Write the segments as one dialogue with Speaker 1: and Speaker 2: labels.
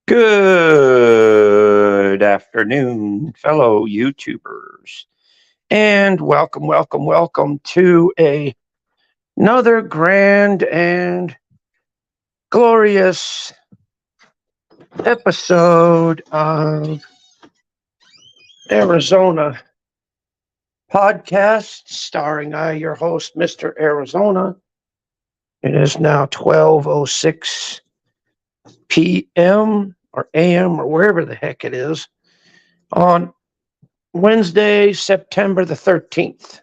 Speaker 1: Good afternoon, fellow YouTubers, and welcome to another grand and glorious episode of Arizona Podcast, starring your host, Mr. Arizona. It is now 12:06 p.m. or a.m. or wherever the heck it is on Wednesday, September the 13th,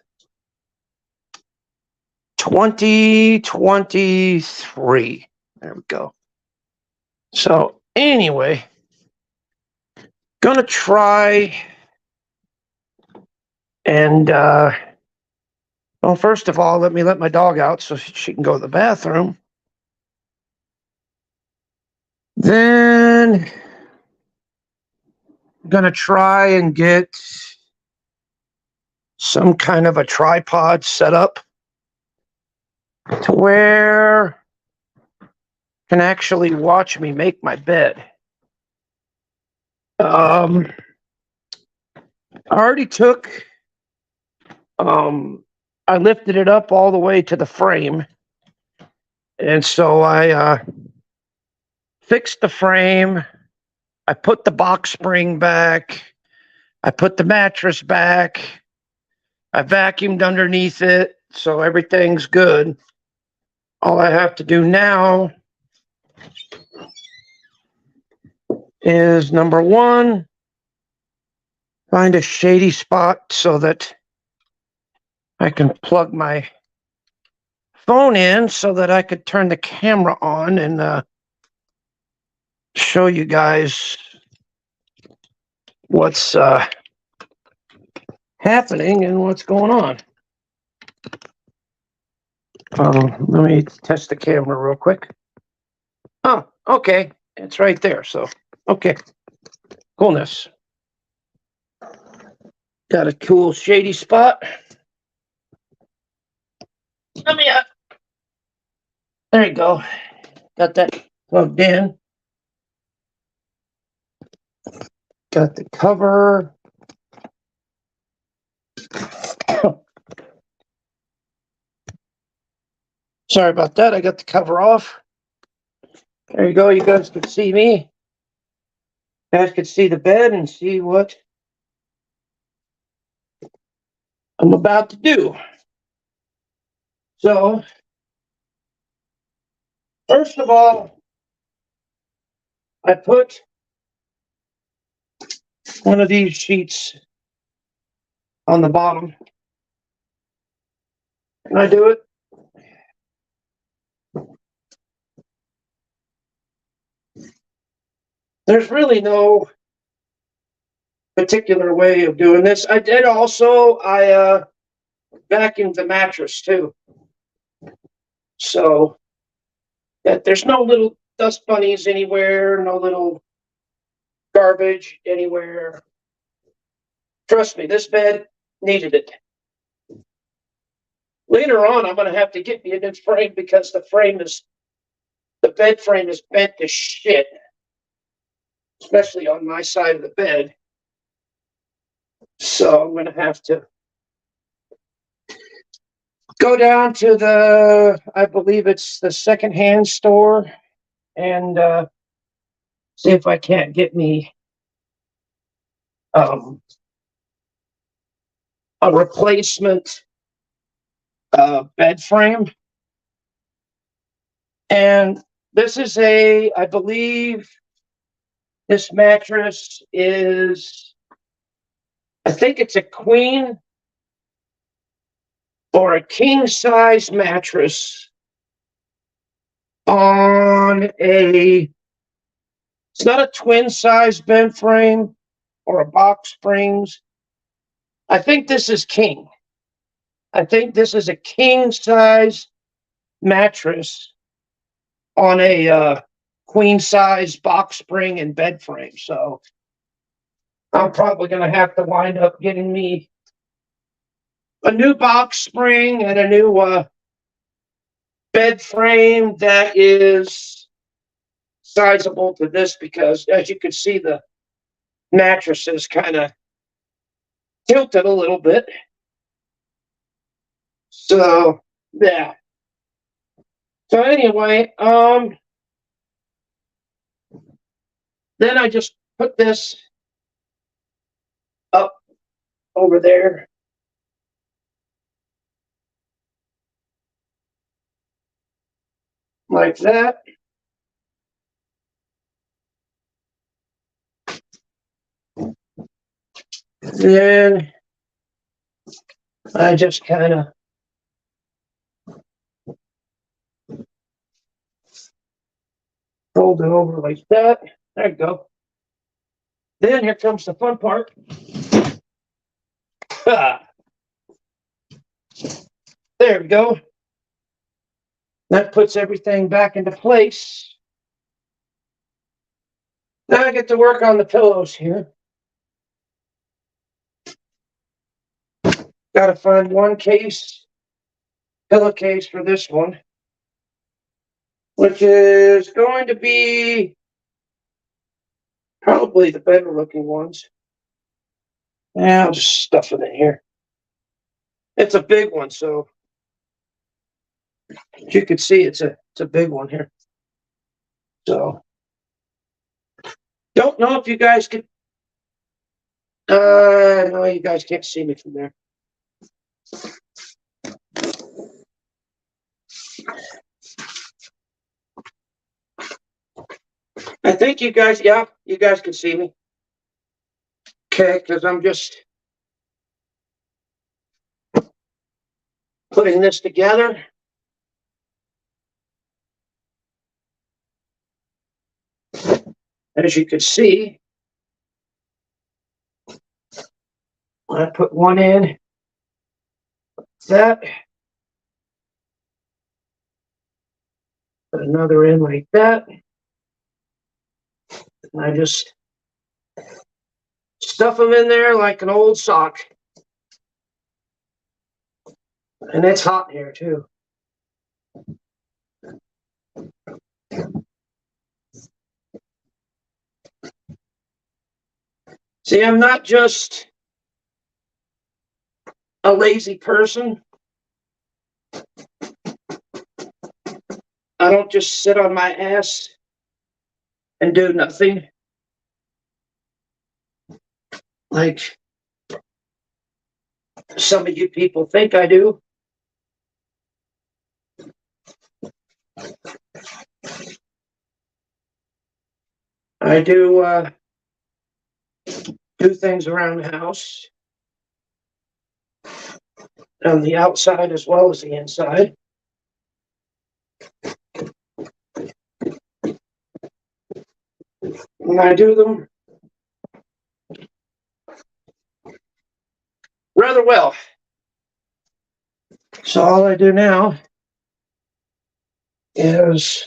Speaker 1: 2023. There we go. So, anyway, gonna try and, well, first of all, let me let my dog out so she can go to the bathroom. Then, gonna try and get some kind of a tripod set up to where can actually watch me make my bed. I already took, I lifted it up all the way to the frame. And so I fixed the frame. I put the box spring back. I put the mattress back. I vacuumed underneath it. So everything's good. All I have to do now is number one, find a shady spot so that I can plug my phone in so that I could turn the camera on and show you guys what's happening and what's going on. Let me test the camera real quick. Oh, okay. It's right there. So, okay. Coolness. Got a cool shady spot. Let me there you go. Got that plugged in. Got the cover. Sorry about that. I got the cover off. There you go. You guys can see me. You guys can see the bed and see what I'm about to do. So, first of all, I put one of these sheets on the bottom. Can I do it? There's really no particular way of doing this. I vacuumed the mattress too. So that there's no little dust bunnies anywhere, no little garbage anywhere. Trust me, this bed needed it. Later on, I'm going to have to get me a new frame because the bed frame is bent to shit, especially on my side of the bed. So I'm going to have to go down to I believe it's the secondhand store and see if I can't get me a replacement bed frame. And this is I believe this mattress is, I think it's a queen or a king size mattress on it's not a twin size bed frame or a box springs. I think this is king. I think this is a king size mattress on a queen size box spring and bed frame. So I'm probably going to have to wind up getting me a new box spring and a new bed frame that is sizable to this because, as you can see, the mattress is kind of tilted a little bit. So, yeah. So anyway, then I just put this up over there. Like that. Then I just kind of fold it over like that. There you go. Then here comes the fun part. There we go. That puts everything back into place. Now I get to work on the pillows here. Got to find one pillowcase for this one, which is going to be probably the better looking ones. Yeah, I'll just stuff it in here. It's a big one, so you can see it's a big one here. So don't know if you guys could. No, you guys can't see me from there. I think you guys, yeah, you guys can see me. Okay, because I'm just putting this together. As you can see, I put one in, that, put another in like that. And I just stuff them in there like an old sock. And it's hot here too. See, I'm not just a lazy person. I don't just sit on my ass and do nothing like some of you people think I do. I do things around the house on the outside as well as the inside. And I do them rather well. So all I do now is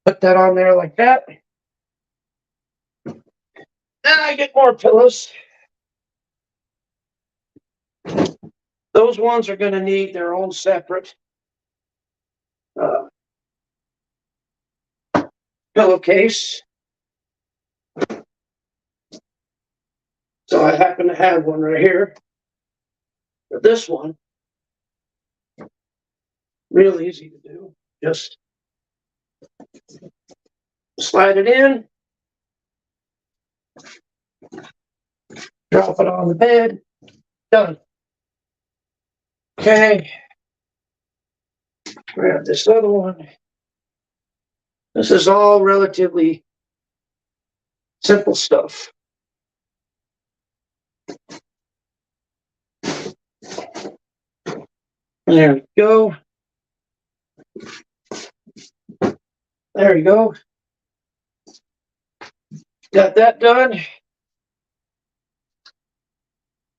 Speaker 1: put that on there like that. Then I get more pillows. Those ones are going to need their own separate pillowcase. So I happen to have one right here. But this one, real easy to do. Just slide it in, drop it on the bed, done. Okay, grab this other one. This is all relatively simple stuff. There we go. There we go. Got that done.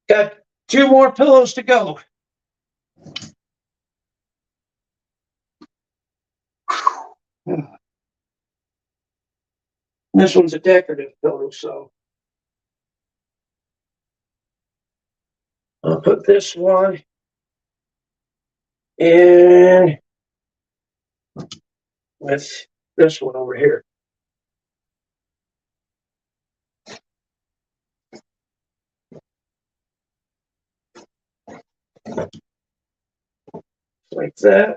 Speaker 1: Got 2 more pillows to go. This one's a decorative pillow, so I'll put this one in with this one over here. Like that.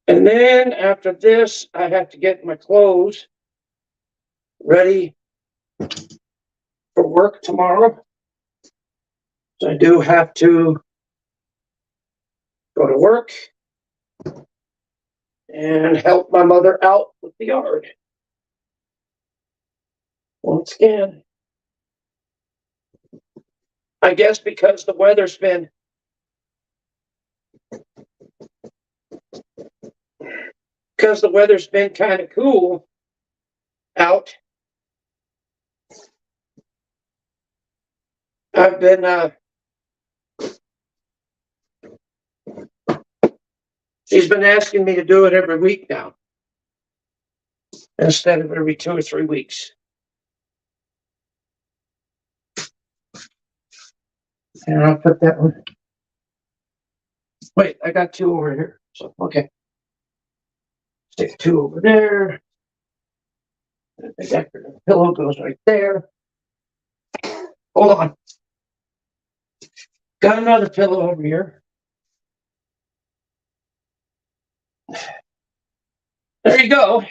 Speaker 1: And then after this, I have to get my clothes ready for work tomorrow. So I do have to go to work and help my mother out with the yard. Once again, I guess because the weather's been kind of cool out. I've been she's been asking me to do it every week now instead of every 2 or 3 weeks. And I'll put that one. Wait, I got 2 over here. So okay. Stick 2 over there. The decorative pillow goes right there. Hold on. Got another pillow over here. There you go.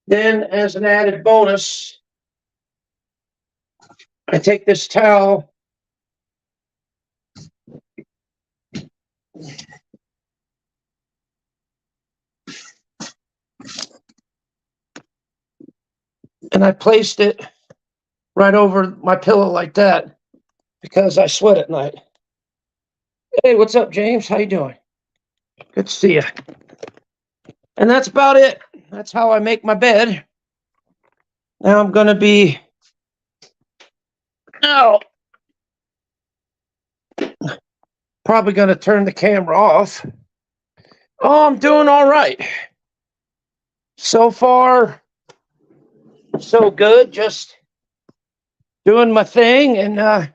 Speaker 1: Then, as an added bonus, I take this towel and I placed it right over my pillow like that because I sweat at night. Hey, what's up, James? How you doing? Good to see you. And that's about it. That's how I make my bed. Now I'm going to be probably going to turn the camera off. Oh, I'm doing all right. So far, so good. Just doing my thing and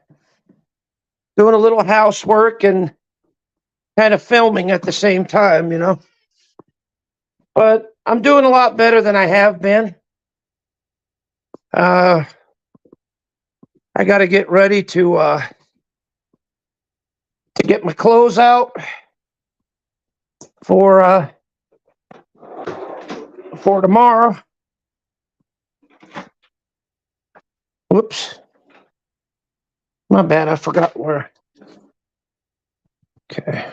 Speaker 1: doing a little housework and kind of filming at the same time, But I'm doing a lot better than I have been. I got to get ready to get my clothes out for tomorrow. Whoops. My bad, I forgot where. Okay.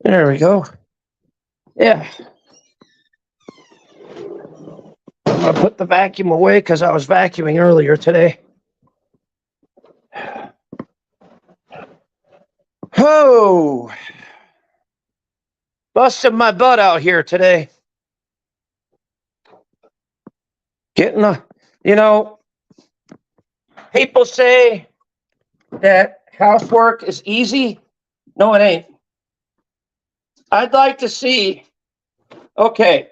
Speaker 1: There we go. Yeah. I'm going to put the vacuum away because I was vacuuming earlier today. Oh, busting my butt out here today. People say that housework is easy. No, it ain't. I'd like to see, okay.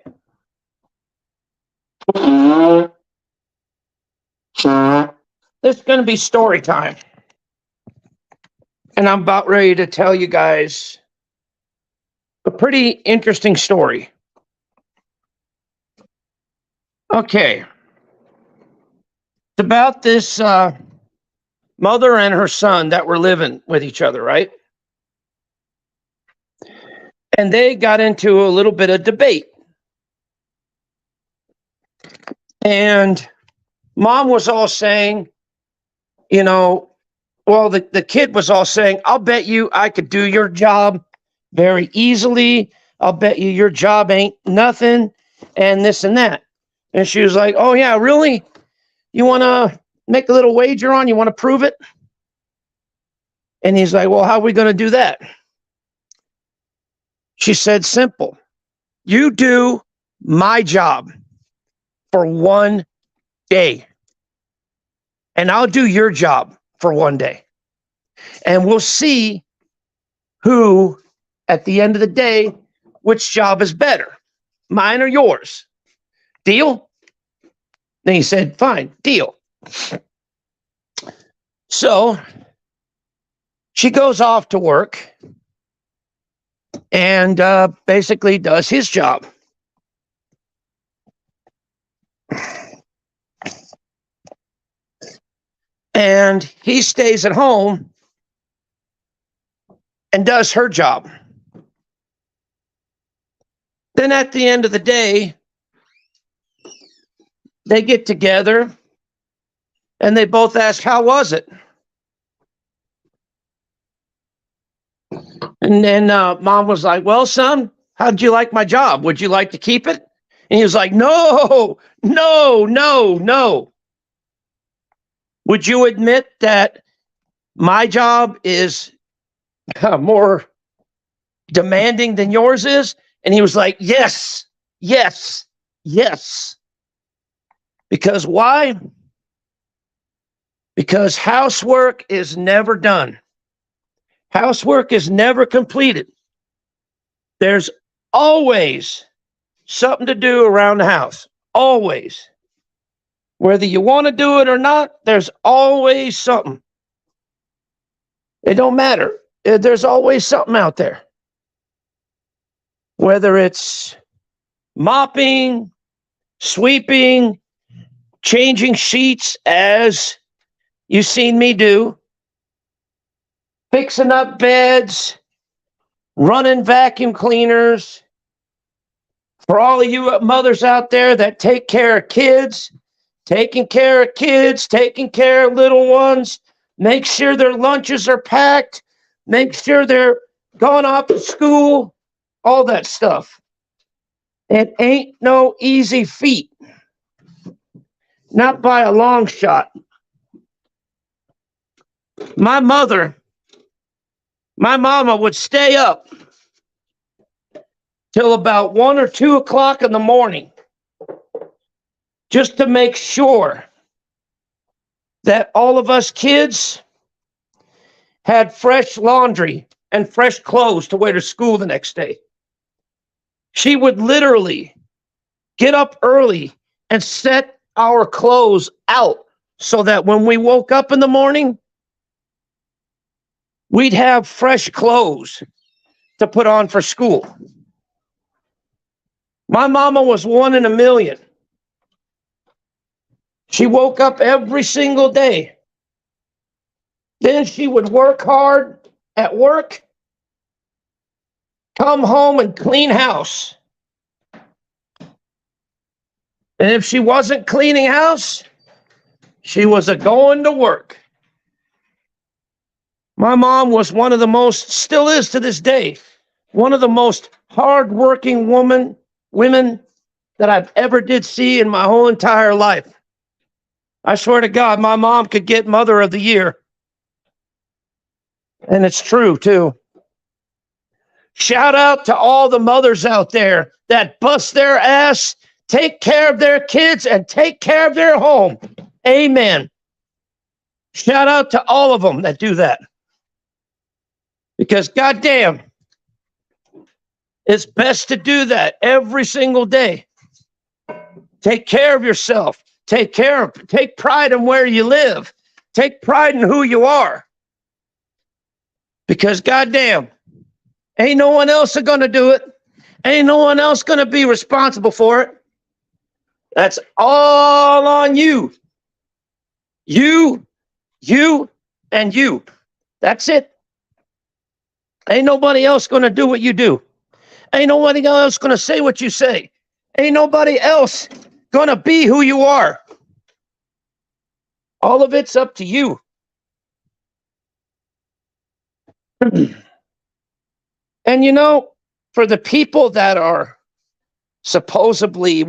Speaker 1: This is going to be story time. And I'm about ready to tell you guys a pretty interesting story. Okay. It's about this mother and her son that were living with each other, right? And they got into a little bit of debate. And mom was all saying, the kid was all saying, I'll bet you I could do your job very easily. I'll bet you your job ain't nothing and this and that. And she was like, oh, yeah, really? You want to make a little wager on? You want to prove it? And he's like, well, how are we going to do that? She said, simple. You do my job for 1 day. And I'll do your job for 1 day. And we'll see who, at the end of the day, which job is better, mine or yours. Deal? Then he said, fine, deal. So she goes off to work and basically does his job. And he stays at home and does her job. Then at the end of the day, they get together and they both ask, how was it? And then mom was like, well, son, how'd you like my job? Would you like to keep it? And he was like, no, no, no, no. Would you admit that my job is more demanding than yours is? And he was like, yes, yes, yes. Because why? Because housework is never done. Housework is never completed. There's always something to do around the house. Always. Whether you want to do it or not, there's always something. It don't matter. There's always something out there. Whether it's mopping, sweeping, changing sheets, as you've seen me do, fixing up beds, running vacuum cleaners. For all of you mothers out there that take care of kids, taking care of little ones, make sure their lunches are packed, make sure they're going off to school, all that stuff. It ain't no easy feat. Not by a long shot. My mama would stay up till about 1 or 2 o'clock in the morning just to make sure that all of us kids had fresh laundry and fresh clothes to wear to school the next day. She would literally get up early and set our clothes out so that when we woke up in the morning, we'd have fresh clothes to put on for school. My mama was 1 in a million. She woke up every single day. Then she would work hard at work, come home and clean house. And if she wasn't cleaning house, she was going to work. My mom was one of the most, still is to this day, one of the most hardworking women that I've ever did see in my whole entire life. I swear to God, my mom could get Mother of the Year. And it's true, too. Shout out to all the mothers out there that bust their ass, take care of their kids, and take care of their home. Amen. Shout out to all of them that do that. Because goddamn, it's best to do that every single day. Take care of yourself. Take pride in where you live. Take pride in who you are. Because goddamn, ain't no one else going to do it. Ain't no one else going to be responsible for it. That's all on you. You, and you. That's it. Ain't nobody else going to do what you do. Ain't nobody else going to say what you say. Ain't nobody else going to be who you are. All of it's up to you. And you know, for the people that are supposedly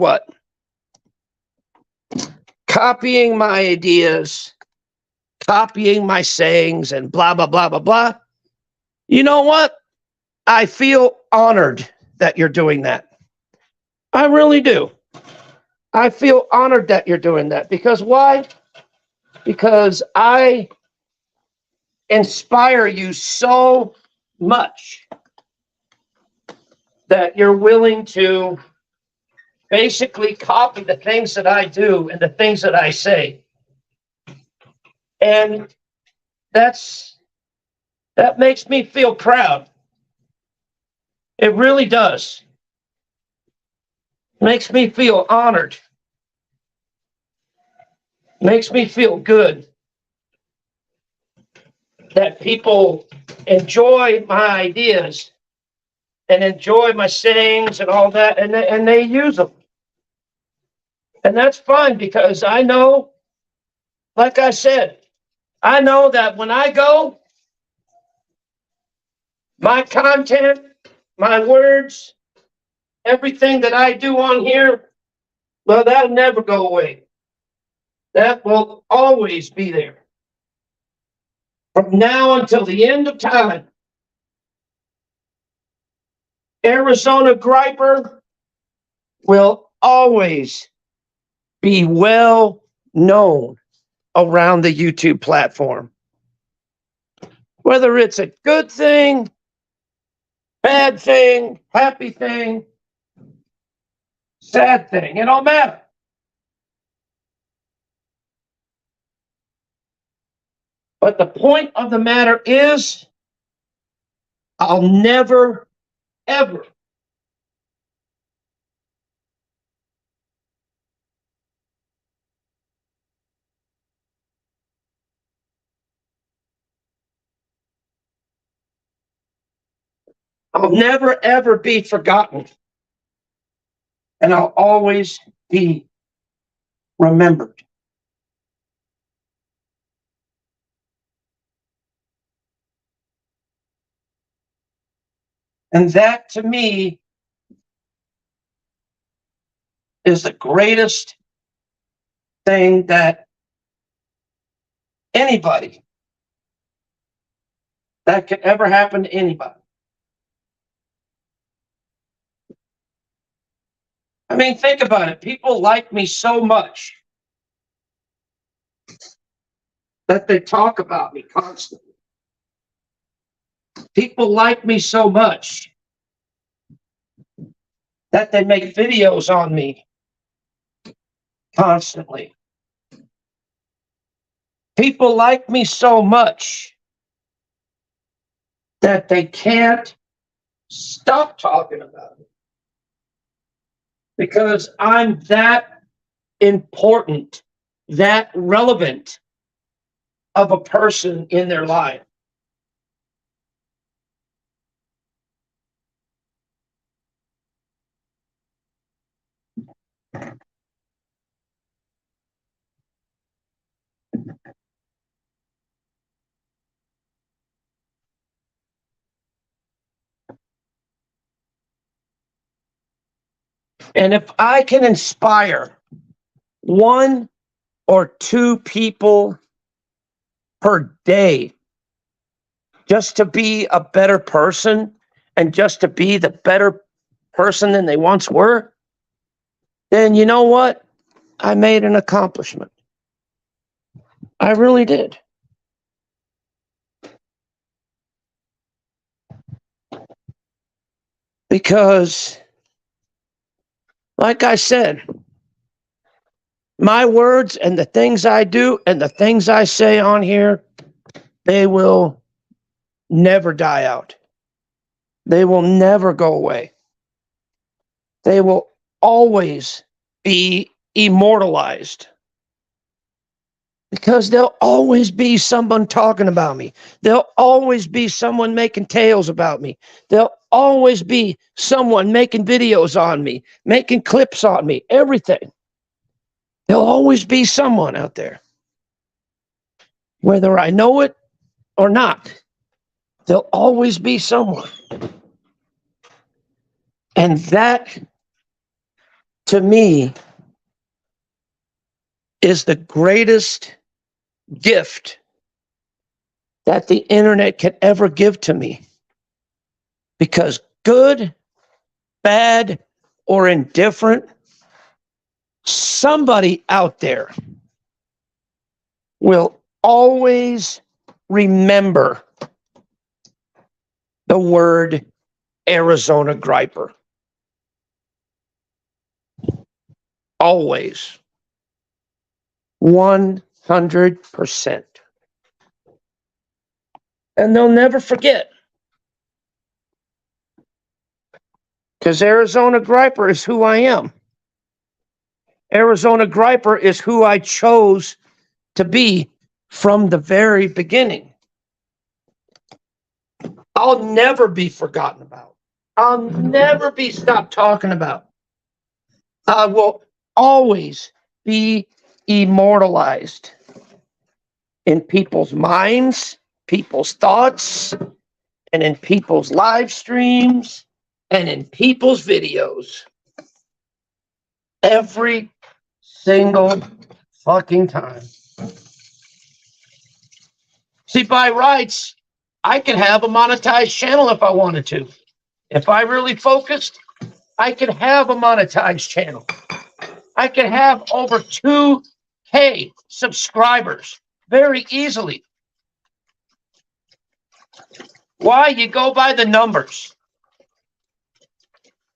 Speaker 1: copying my ideas, copying my sayings, and blah, blah, blah, blah, blah, you know what? I feel honored that you're doing that. I really do. I feel honored that you're doing that. Because why? Because I inspire you so much that you're willing to basically copy the things that I do and the things that I say. And That makes me feel proud. It really does. Makes me feel honored. Makes me feel good that people enjoy my ideas and enjoy my sayings and all that, and they use them. And that's fine because I know, like I said, I know that when I go, my content, my words, everything that I do on here, well, that'll never go away. That will always be there. From now until the end of time, Arizona Griper will always be well known around the YouTube platform. Whether it's a good thing, bad thing, happy thing, sad thing, it don't matter. But the point of the matter is, I'll never, ever I'll never, ever be forgotten. And I'll always be remembered. And that to me is the greatest thing that anybody, that could ever happen to anybody. I mean, think about it. People like me so much that they talk about me constantly. People like me so much that they make videos on me constantly. People like me so much that they can't stop talking about it because I'm that important, that relevant of a person in their life. And if I can inspire one or two people per day just to be a better person and just to be the better person than they once were, then you know what? I made an accomplishment. I really did. Because, like I said, my words and the things I do and the things I say on here, they will never die out. They will never go away. They will always be immortalized. Because there'll always be someone talking about me. There'll always be someone making tales about me. There'll always be someone making videos on me, making clips on me, everything. There'll always be someone out there. Whether I know it or not, there'll always be someone. And that, to me, is the greatest gift that the internet can ever give to me. Because good, bad, or indifferent, somebody out there will always remember the word Arizona Griper. Always. 100%. And they'll never forget. Because Arizona Griper is who I am. Arizona Griper is who I chose to be from the very beginning. I'll never be forgotten about. I'll never be stopped talking about. I will always be immortalized in people's minds, people's thoughts, and in people's live streams, and in people's videos. Every single fucking time. See, by rights, I could have a monetized channel if I wanted to. If I really focused, I could have a monetized channel. I could have over 2K subscribers very easily. Why? You go by the numbers.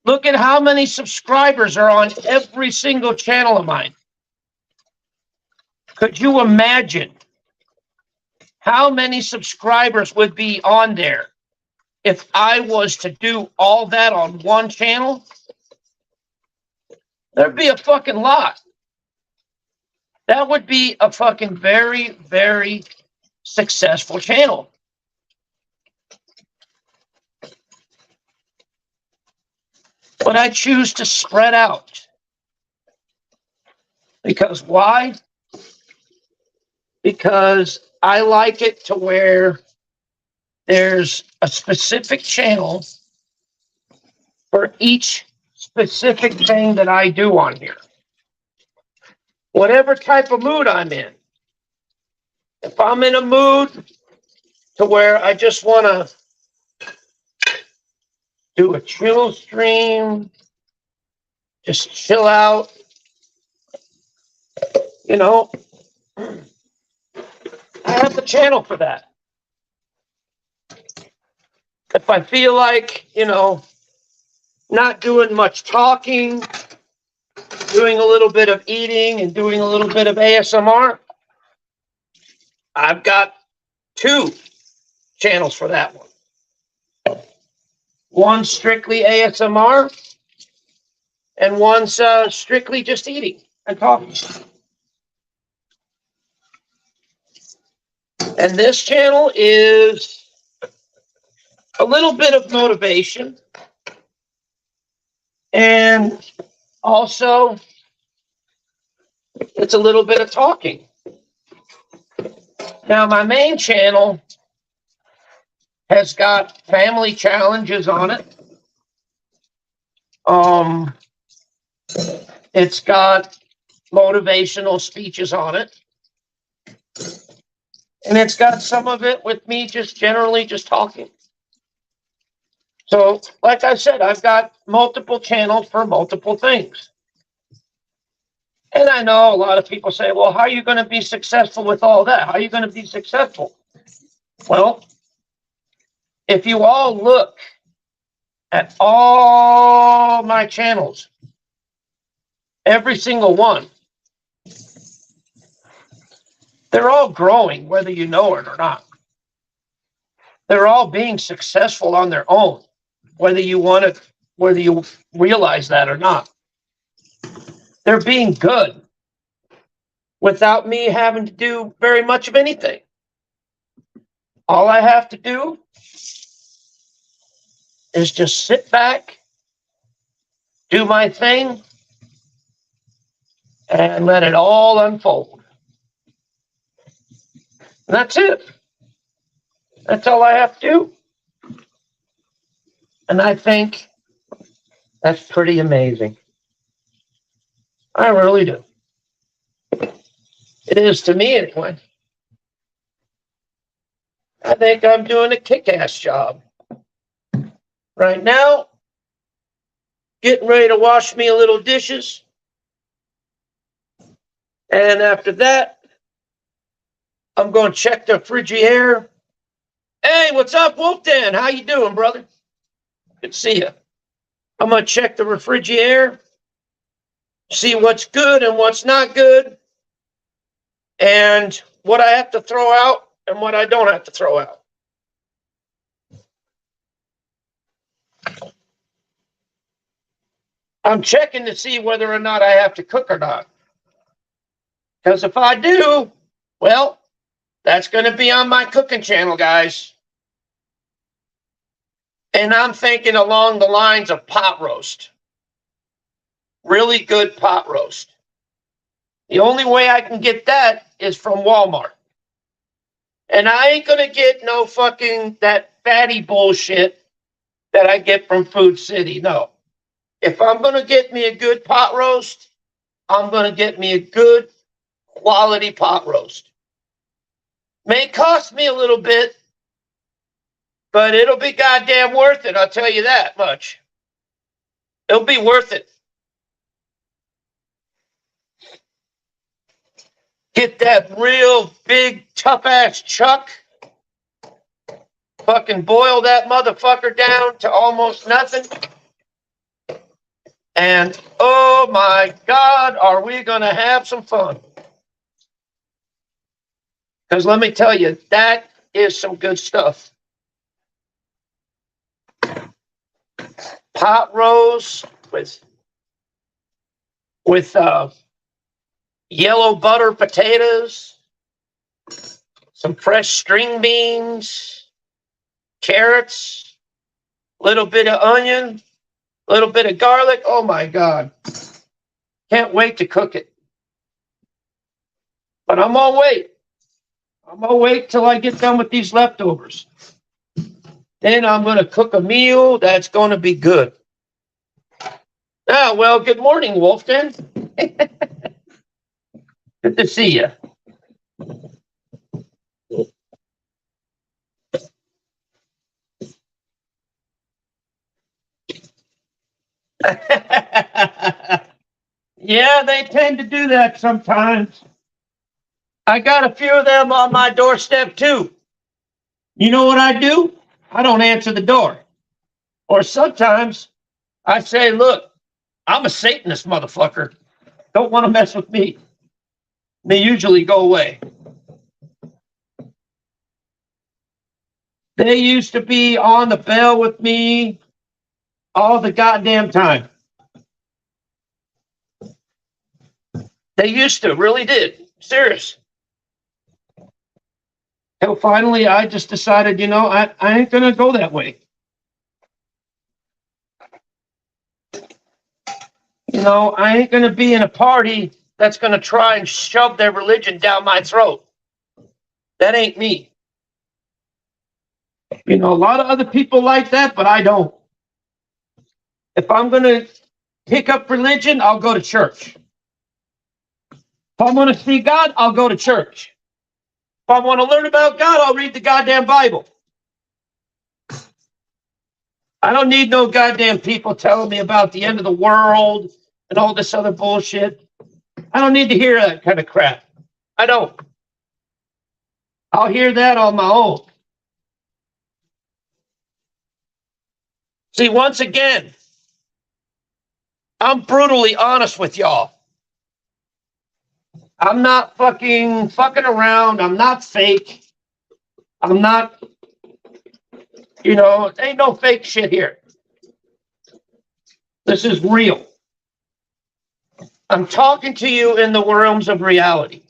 Speaker 1: Look at how many subscribers are on every single channel of mine. Could you imagine how many subscribers would be on there if I was to do all that on one channel? There'd be a fucking lot. That would be a fucking very, very successful channel. But I choose to spread out. Because why? Because I like it to where there's a specific channel for each specific thing that I do on here. Whatever type of mood I'm in. If I'm in a mood to where I just want to do a chill stream, just chill out, you know, I have the channel for that. If I feel like, you know, not doing much talking, doing a little bit of eating and doing a little bit of ASMR, I've got 2 channels for that one. One strictly ASMR, and one's strictly just eating and talking. And this channel is a little bit of motivation, and also it's a little bit of talking. Now, my main channel has got family challenges on it. It's got motivational speeches on it. And it's got some of it with me just generally just talking. So, like I said, I've got multiple channels for multiple things. And I know a lot of people say, well, how are you going to be successful with all that? How are you going to be successful? Well, if you all look at all my channels, every single one, they're all growing, whether you know it or not. They're all being successful on their own, whether you want it, whether you realize that or not. They're being good without me having to do very much of anything. All I have to do is just sit back, do my thing, and let it all unfold. And that's it. That's all I have to do. And I think that's pretty amazing. I really do. It is to me anyway. I think I'm doing a kick-ass job. Right now, getting ready to wash me a little dishes. And after that, I'm going to check the Frigidaire. Hey, what's up, Wolfdan? How you doing, brother? Good to see you. I'm going to check the Frigidaire, see what's good and what's not good, and what I have to throw out and what I don't have to throw out. I'm checking to see whether or not I have to cook or not. Because if I do, well, that's going to be on my cooking channel, guys. And I'm thinking along the lines of pot roast. Really good pot roast. The only way I can get that is from Walmart. And I ain't going to get no fucking that fatty bullshit that I get from Food City. No. If I'm going to get me a good pot roast, I'm going to get me a good quality pot roast. May cost me a little bit, but it'll be goddamn worth it. I'll tell you that much. It'll be worth it. Get that real big, tough ass chuck. Fucking boil that motherfucker down to almost nothing. And oh my God, are we going to have some fun? Because let me tell you, that is some good stuff. Pot roast with yellow butter potatoes, some fresh string beans, carrots, a little bit of onion, a little bit of garlic. Oh my God. Can't wait to cook it. But I'm gonna wait. I'm gonna wait till I get done with these leftovers. Then I'm gonna cook a meal that's gonna be good. Ah, well, good morning, Wolfden. Good to see you. Yeah, they tend to do that sometimes. I got a few of them on my doorstep too. You know what I do? I don't answer the door. Or sometimes I say, look, I'm a Satanist motherfucker. Don't want to mess with me. They usually go away. They used to be on the bell with me all the goddamn time. They used to, really did. Serious. Till finally I just decided, you know, I ain't going to go that way. You know, I ain't going to be in a party that's going to try and shove their religion down my throat. That ain't me. You know, a lot of other people like that, but I don't. If I'm going to pick up religion, I'll go to church. If I want to see God, I'll go to church. If I want to learn about God, I'll read the goddamn Bible. I don't need no goddamn people telling me about the end of the world and all this other bullshit. I don't need to hear that kind of crap. I don't. I'll hear that on my own. See, once again, I'm brutally honest with y'all. I'm not fucking around. I'm not fake. I'm not, you know, ain't no fake shit here. This is real. I'm talking to you in the realms of reality.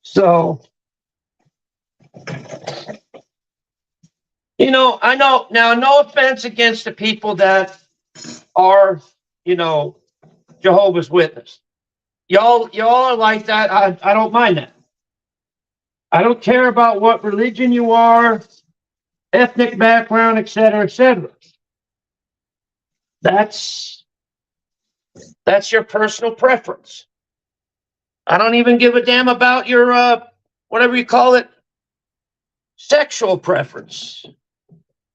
Speaker 1: So, you know, I know now, no offense against the people that are, you know, Jehovah's Witness. Y'all are like that. I don't mind that. I don't care about what religion you are, ethnic background, etc., etc. That's your personal preference. I don't even give a damn about your whatever you call it, sexual preference.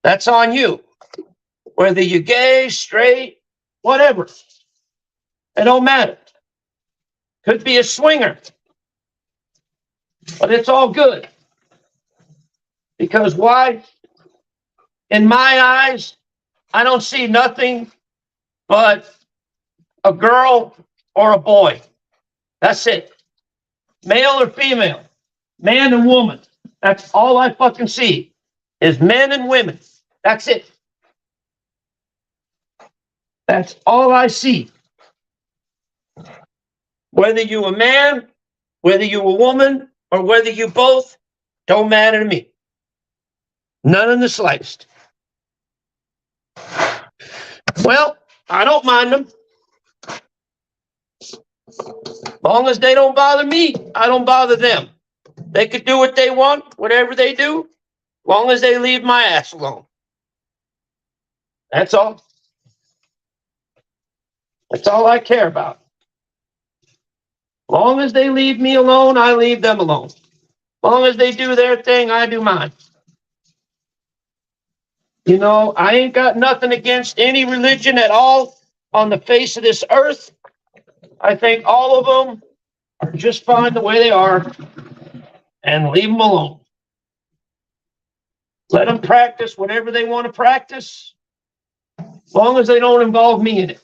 Speaker 1: That's on you. Whether you're gay, straight, whatever. It don't matter. Could be a swinger. But it's all good. Because why? In my eyes, I don't see nothing but a girl or a boy. That's it. Male or female. Man and woman. That's all I fucking see is men and women. That's it. That's all I see. Whether you a man, whether you a woman, or whether you both, don't matter to me. None in the slightest. Well, I don't mind them. As long as they don't bother me, I don't bother them. They could do what they want, whatever they do, as long as they leave my ass alone. That's all. That's all I care about. As long as they leave me alone, I leave them alone. As long as they do their thing, I do mine. You know, I ain't got nothing against any religion at all on the face of this earth. I think all of them are just fine the way they are, and leave them alone. Let them practice whatever they want to practice, as long as they don't involve me in it.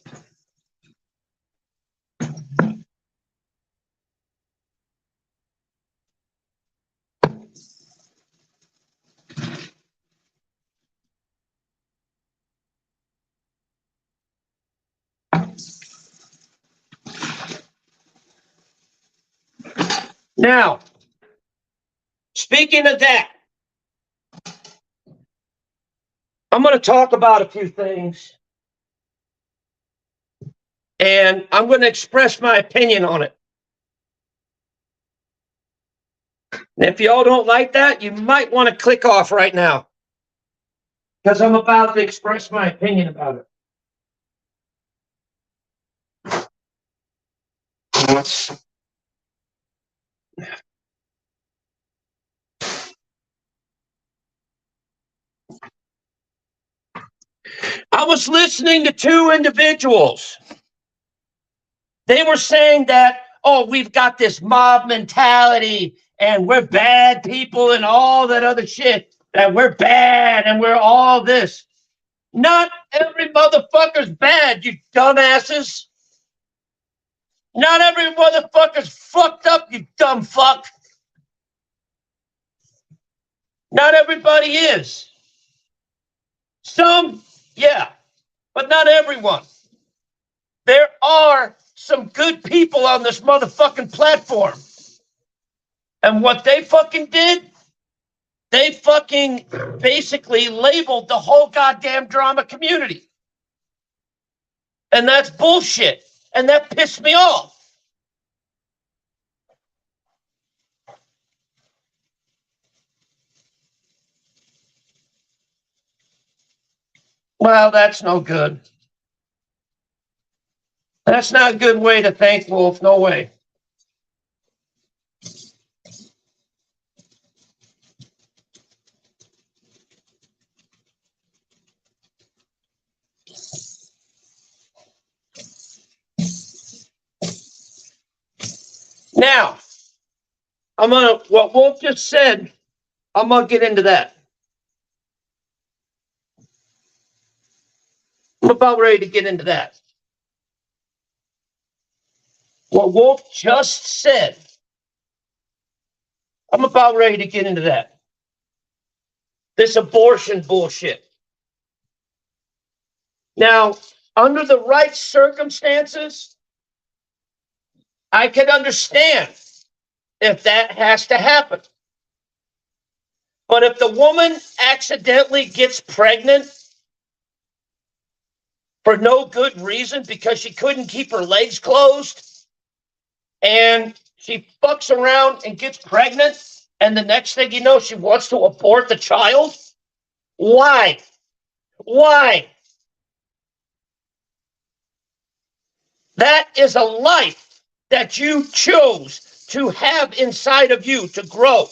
Speaker 1: Now, speaking of that, I'm going to talk about a few things, and I'm going to express my opinion on it. And if y'all don't like that, you might want to click off right now, because I'm about to express my opinion about it. I was listening to two individuals. They were saying that, oh, we've got this mob mentality and we're bad people and all that other shit, that we're bad and we're all this. Not every motherfucker's bad, you dumbasses. Not every motherfucker's fucked up, you dumb fuck. Not everybody is. Some, yeah, but not everyone. There are some good people on this motherfucking platform. And what they fucking did, they fucking basically labeled the whole goddamn drama community. And that's bullshit. And that pissed me off. Well, that's no good. That's not a good way to thank Wolf. No way. Now, what Wolf just said, I'm going to get into that. I'm about ready to get into that. What Wolf just said, I'm about ready to get into that. This abortion bullshit. Now, under the right circumstances, I can understand if that has to happen. But if the woman accidentally gets pregnant for no good reason because she couldn't keep her legs closed and she fucks around and gets pregnant and the next thing you know, she wants to abort the child, why? Why? That is a life that you chose to have inside of you to grow.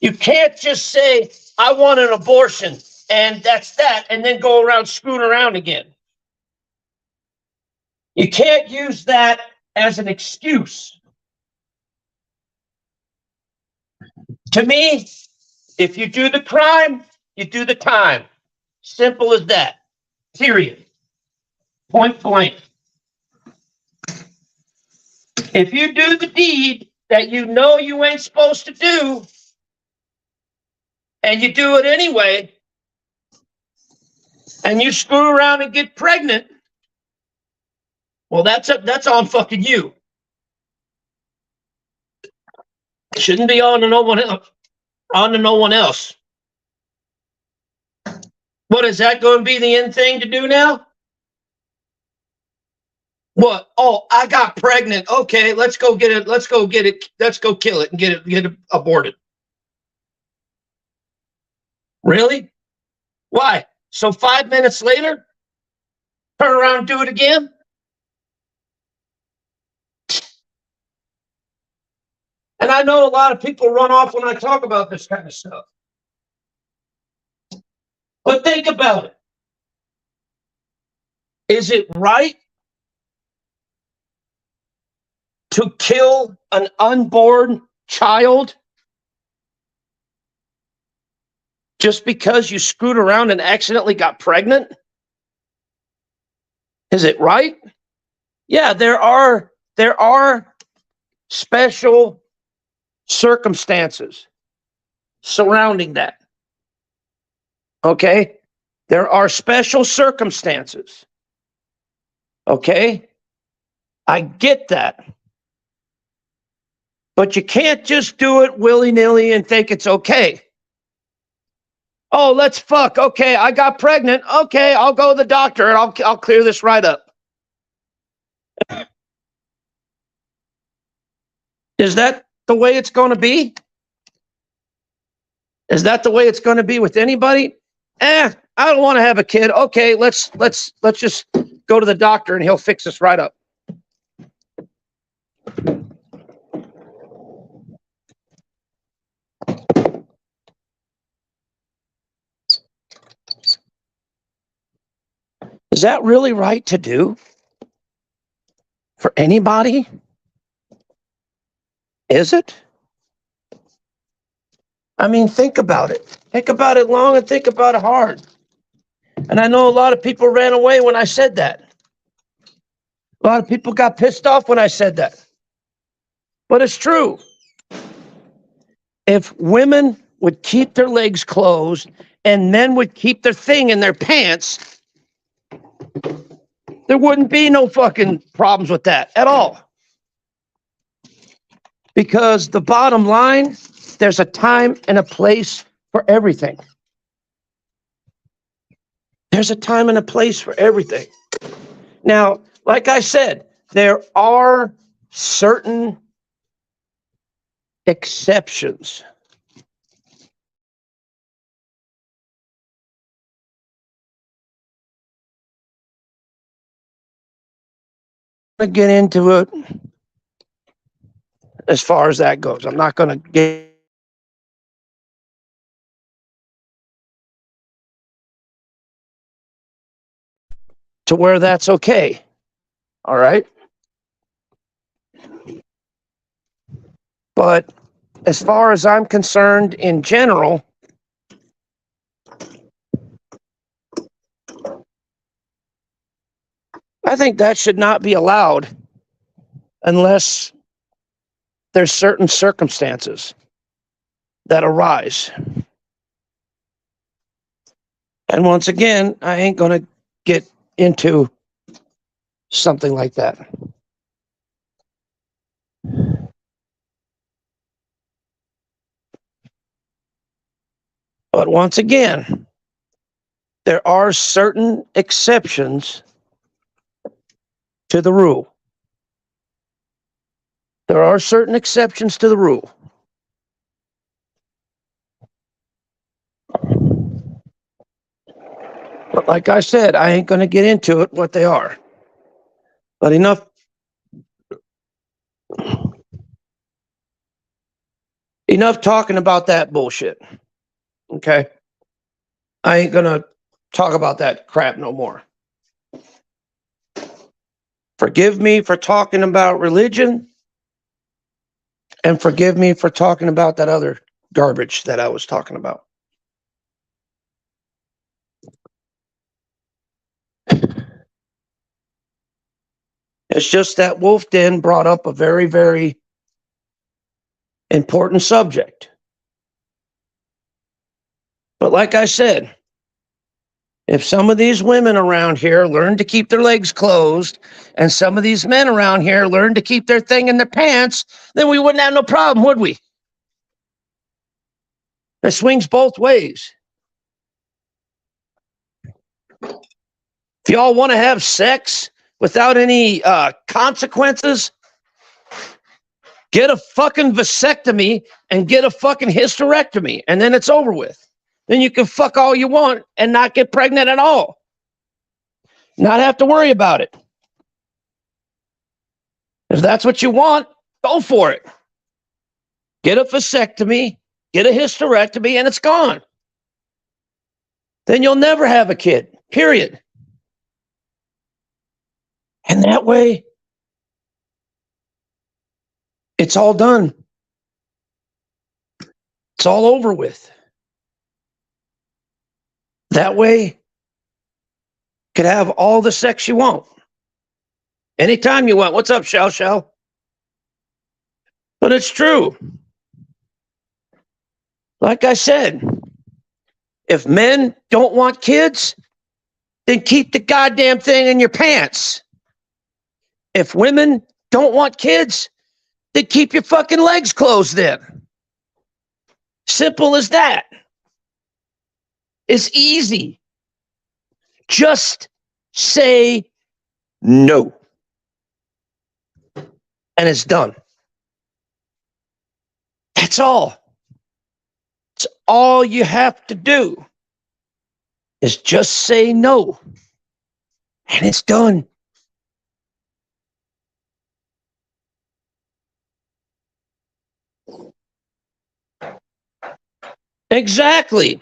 Speaker 1: You can't just say, I want an abortion, and that's that, and then go around screwing around again. You can't use that as an excuse. To me, if you do the crime, you do the time. Simple as that. Period. Point blank. If you do the deed that you know you ain't supposed to do, and you do it anyway, and you screw around and get pregnant, well, that's on fucking you. It shouldn't be on to no one else. On to no one else. What is that going to be the end thing to do now? What? Oh, I got pregnant. Okay, let's go get it. Let's go get it. Let's go kill it and get it aborted. Really? Why? So 5 minutes later, turn around and do it again? And I know a lot of people run off when I talk about this kind of stuff. But think about it. Is it right to kill an unborn child just because you screwed around and accidentally got pregnant? Is it right? Yeah, there are special circumstances surrounding that. Okay? There are special circumstances. Okay? I get that. But you can't just do it willy-nilly and think it's okay. Oh, let's fuck. Okay, I got pregnant. Okay, I'll go to the doctor and I'll clear this right up. Is that the way it's going to be? Is that the way it's going to be with anybody? I don't want to have a kid. Okay, let's just go to the doctor and he'll fix us right up. Is that really right to do for anybody? Is it? I mean, think about it. Think about it long and think about it hard. And I know a lot of people ran away when I said that. A lot of people got pissed off when I said that. But it's true. If women would keep their legs closed and men would keep their thing in their pants, there wouldn't be no fucking problems with that at all. Because the bottom line, there's a time and a place for everything. There's a time and a place for everything. Now, like I said, there are certain exceptions. I'm going to get into it as far as that goes. I'm not going to get to where that's okay. All right. But as far as I'm concerned in general, I think that should not be allowed unless there's certain circumstances that arise. And once again, I ain't going to get into something like that. But once again, there are certain exceptions to the rule. There are certain exceptions to the rule. But like I said, I ain't going to get into it, what they are. But enough talking about that bullshit. Okay? I ain't going to talk about that crap no more. Forgive me for talking about religion, and forgive me for talking about that other garbage that I was talking about. It's just that Wolf Den brought up a very, very important subject. But like I said, if some of these women around here learn to keep their legs closed and some of these men around here learn to keep their thing in their pants, then we wouldn't have no problem, would we? It swings both ways. If y'all want to have sex without any consequences, get a fucking vasectomy and get a fucking hysterectomy, and then it's over with. Then you can fuck all you want and not get pregnant at all. Not have to worry about it. If that's what you want, go for it. Get a vasectomy, get a hysterectomy, and it's gone. Then you'll never have a kid, period. And that way, it's all done. It's all over with. That way, you could have all the sex you want. Anytime you want. What's up, Shell? But it's true. Like I said, if men don't want kids, then keep the goddamn thing in your pants. If women don't want kids, then keep your fucking legs closed then. Simple as that. It's easy. Just say no. And it's done. That's all. It's all you have to do is just say no. And it's done. Exactly.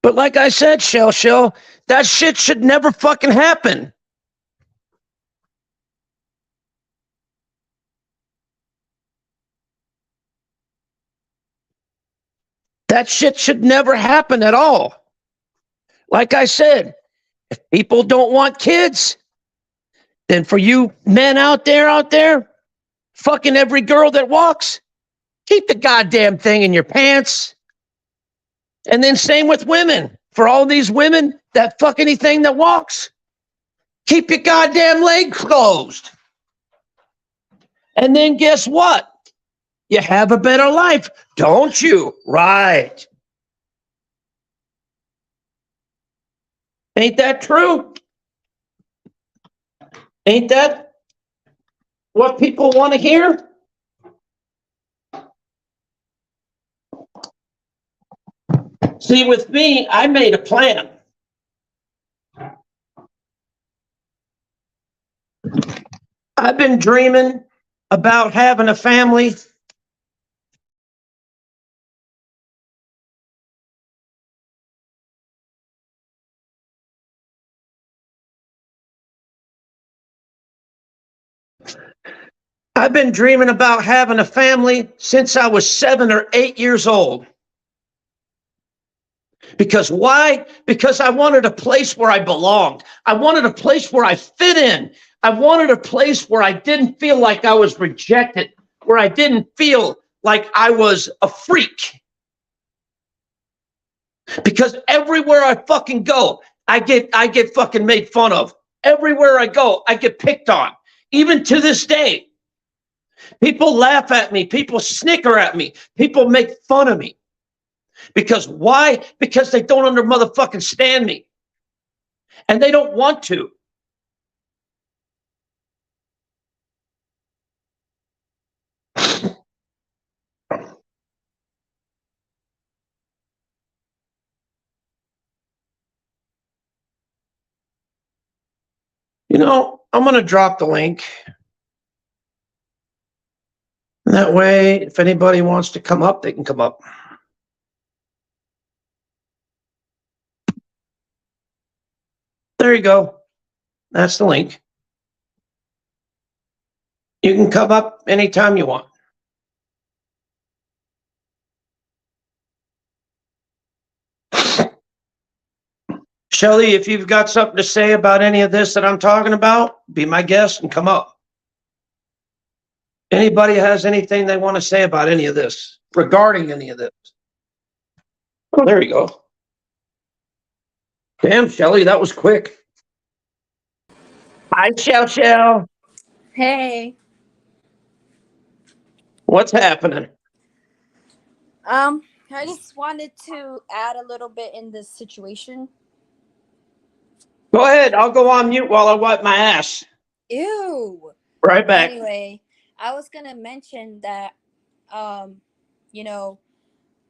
Speaker 1: But like I said, Shell, that shit should never fucking happen. That shit should never happen at all. Like I said, if people don't want kids, then for you men out there, fucking every girl that walks, keep the goddamn thing in your pants. And then same with women. For all these women that fuck anything that walks, keep your goddamn leg closed. And then guess what? You have a better life, don't you? Right. Ain't that true? Ain't that what people want to hear? See, with me, I made a plan. I've been dreaming about having a family. I've been dreaming about having a family since I was 7 or 8 years old. Because why? Because I wanted a place where I belonged. I wanted a place where I fit in. I wanted a place where I didn't feel like I was rejected, where I didn't feel like I was a freak. Because everywhere I fucking go, I get fucking made fun of. Everywhere I go, I get picked on. Even to this day. People laugh at me. People snicker at me. People make fun of me. Because why? Because they don't under motherfucking stand me. And they don't want to. You know, I'm going to drop the link. That way, if anybody wants to come up, they can come up. There you go. That's the link. You can come up anytime you want. Shelly, if you've got something to say about any of this that I'm talking about, be my guest and come up. Anybody has anything they want to say about any of this, regarding any of this? Oh, there you go. Damn, Shelly, that was quick. Hi, Shell.
Speaker 2: Hey.
Speaker 1: What's happening?
Speaker 2: I just wanted to add a little bit in this situation.
Speaker 1: Go ahead. I'll go on mute while I wipe my ass.
Speaker 2: Ew.
Speaker 1: Right back.
Speaker 2: Anyway, I was gonna mention that, um, you know,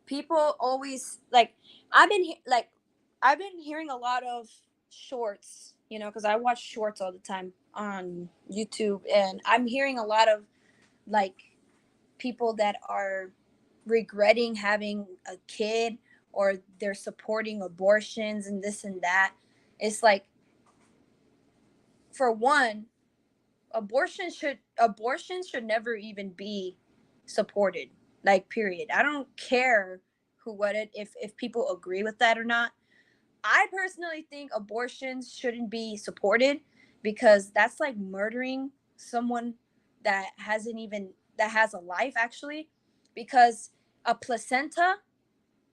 Speaker 2: people always like. I've been hearing a lot of shorts. Because I watch shorts all the time on YouTube, and I'm hearing a lot of like people that are regretting having a kid, or they're supporting abortions and this and that. It's like, for one, abortion should never even be supported, like, period. I don't care who what it if people agree with that or not. I personally think abortions shouldn't be supported, because that's like murdering someone that has a life, actually. Because a placenta,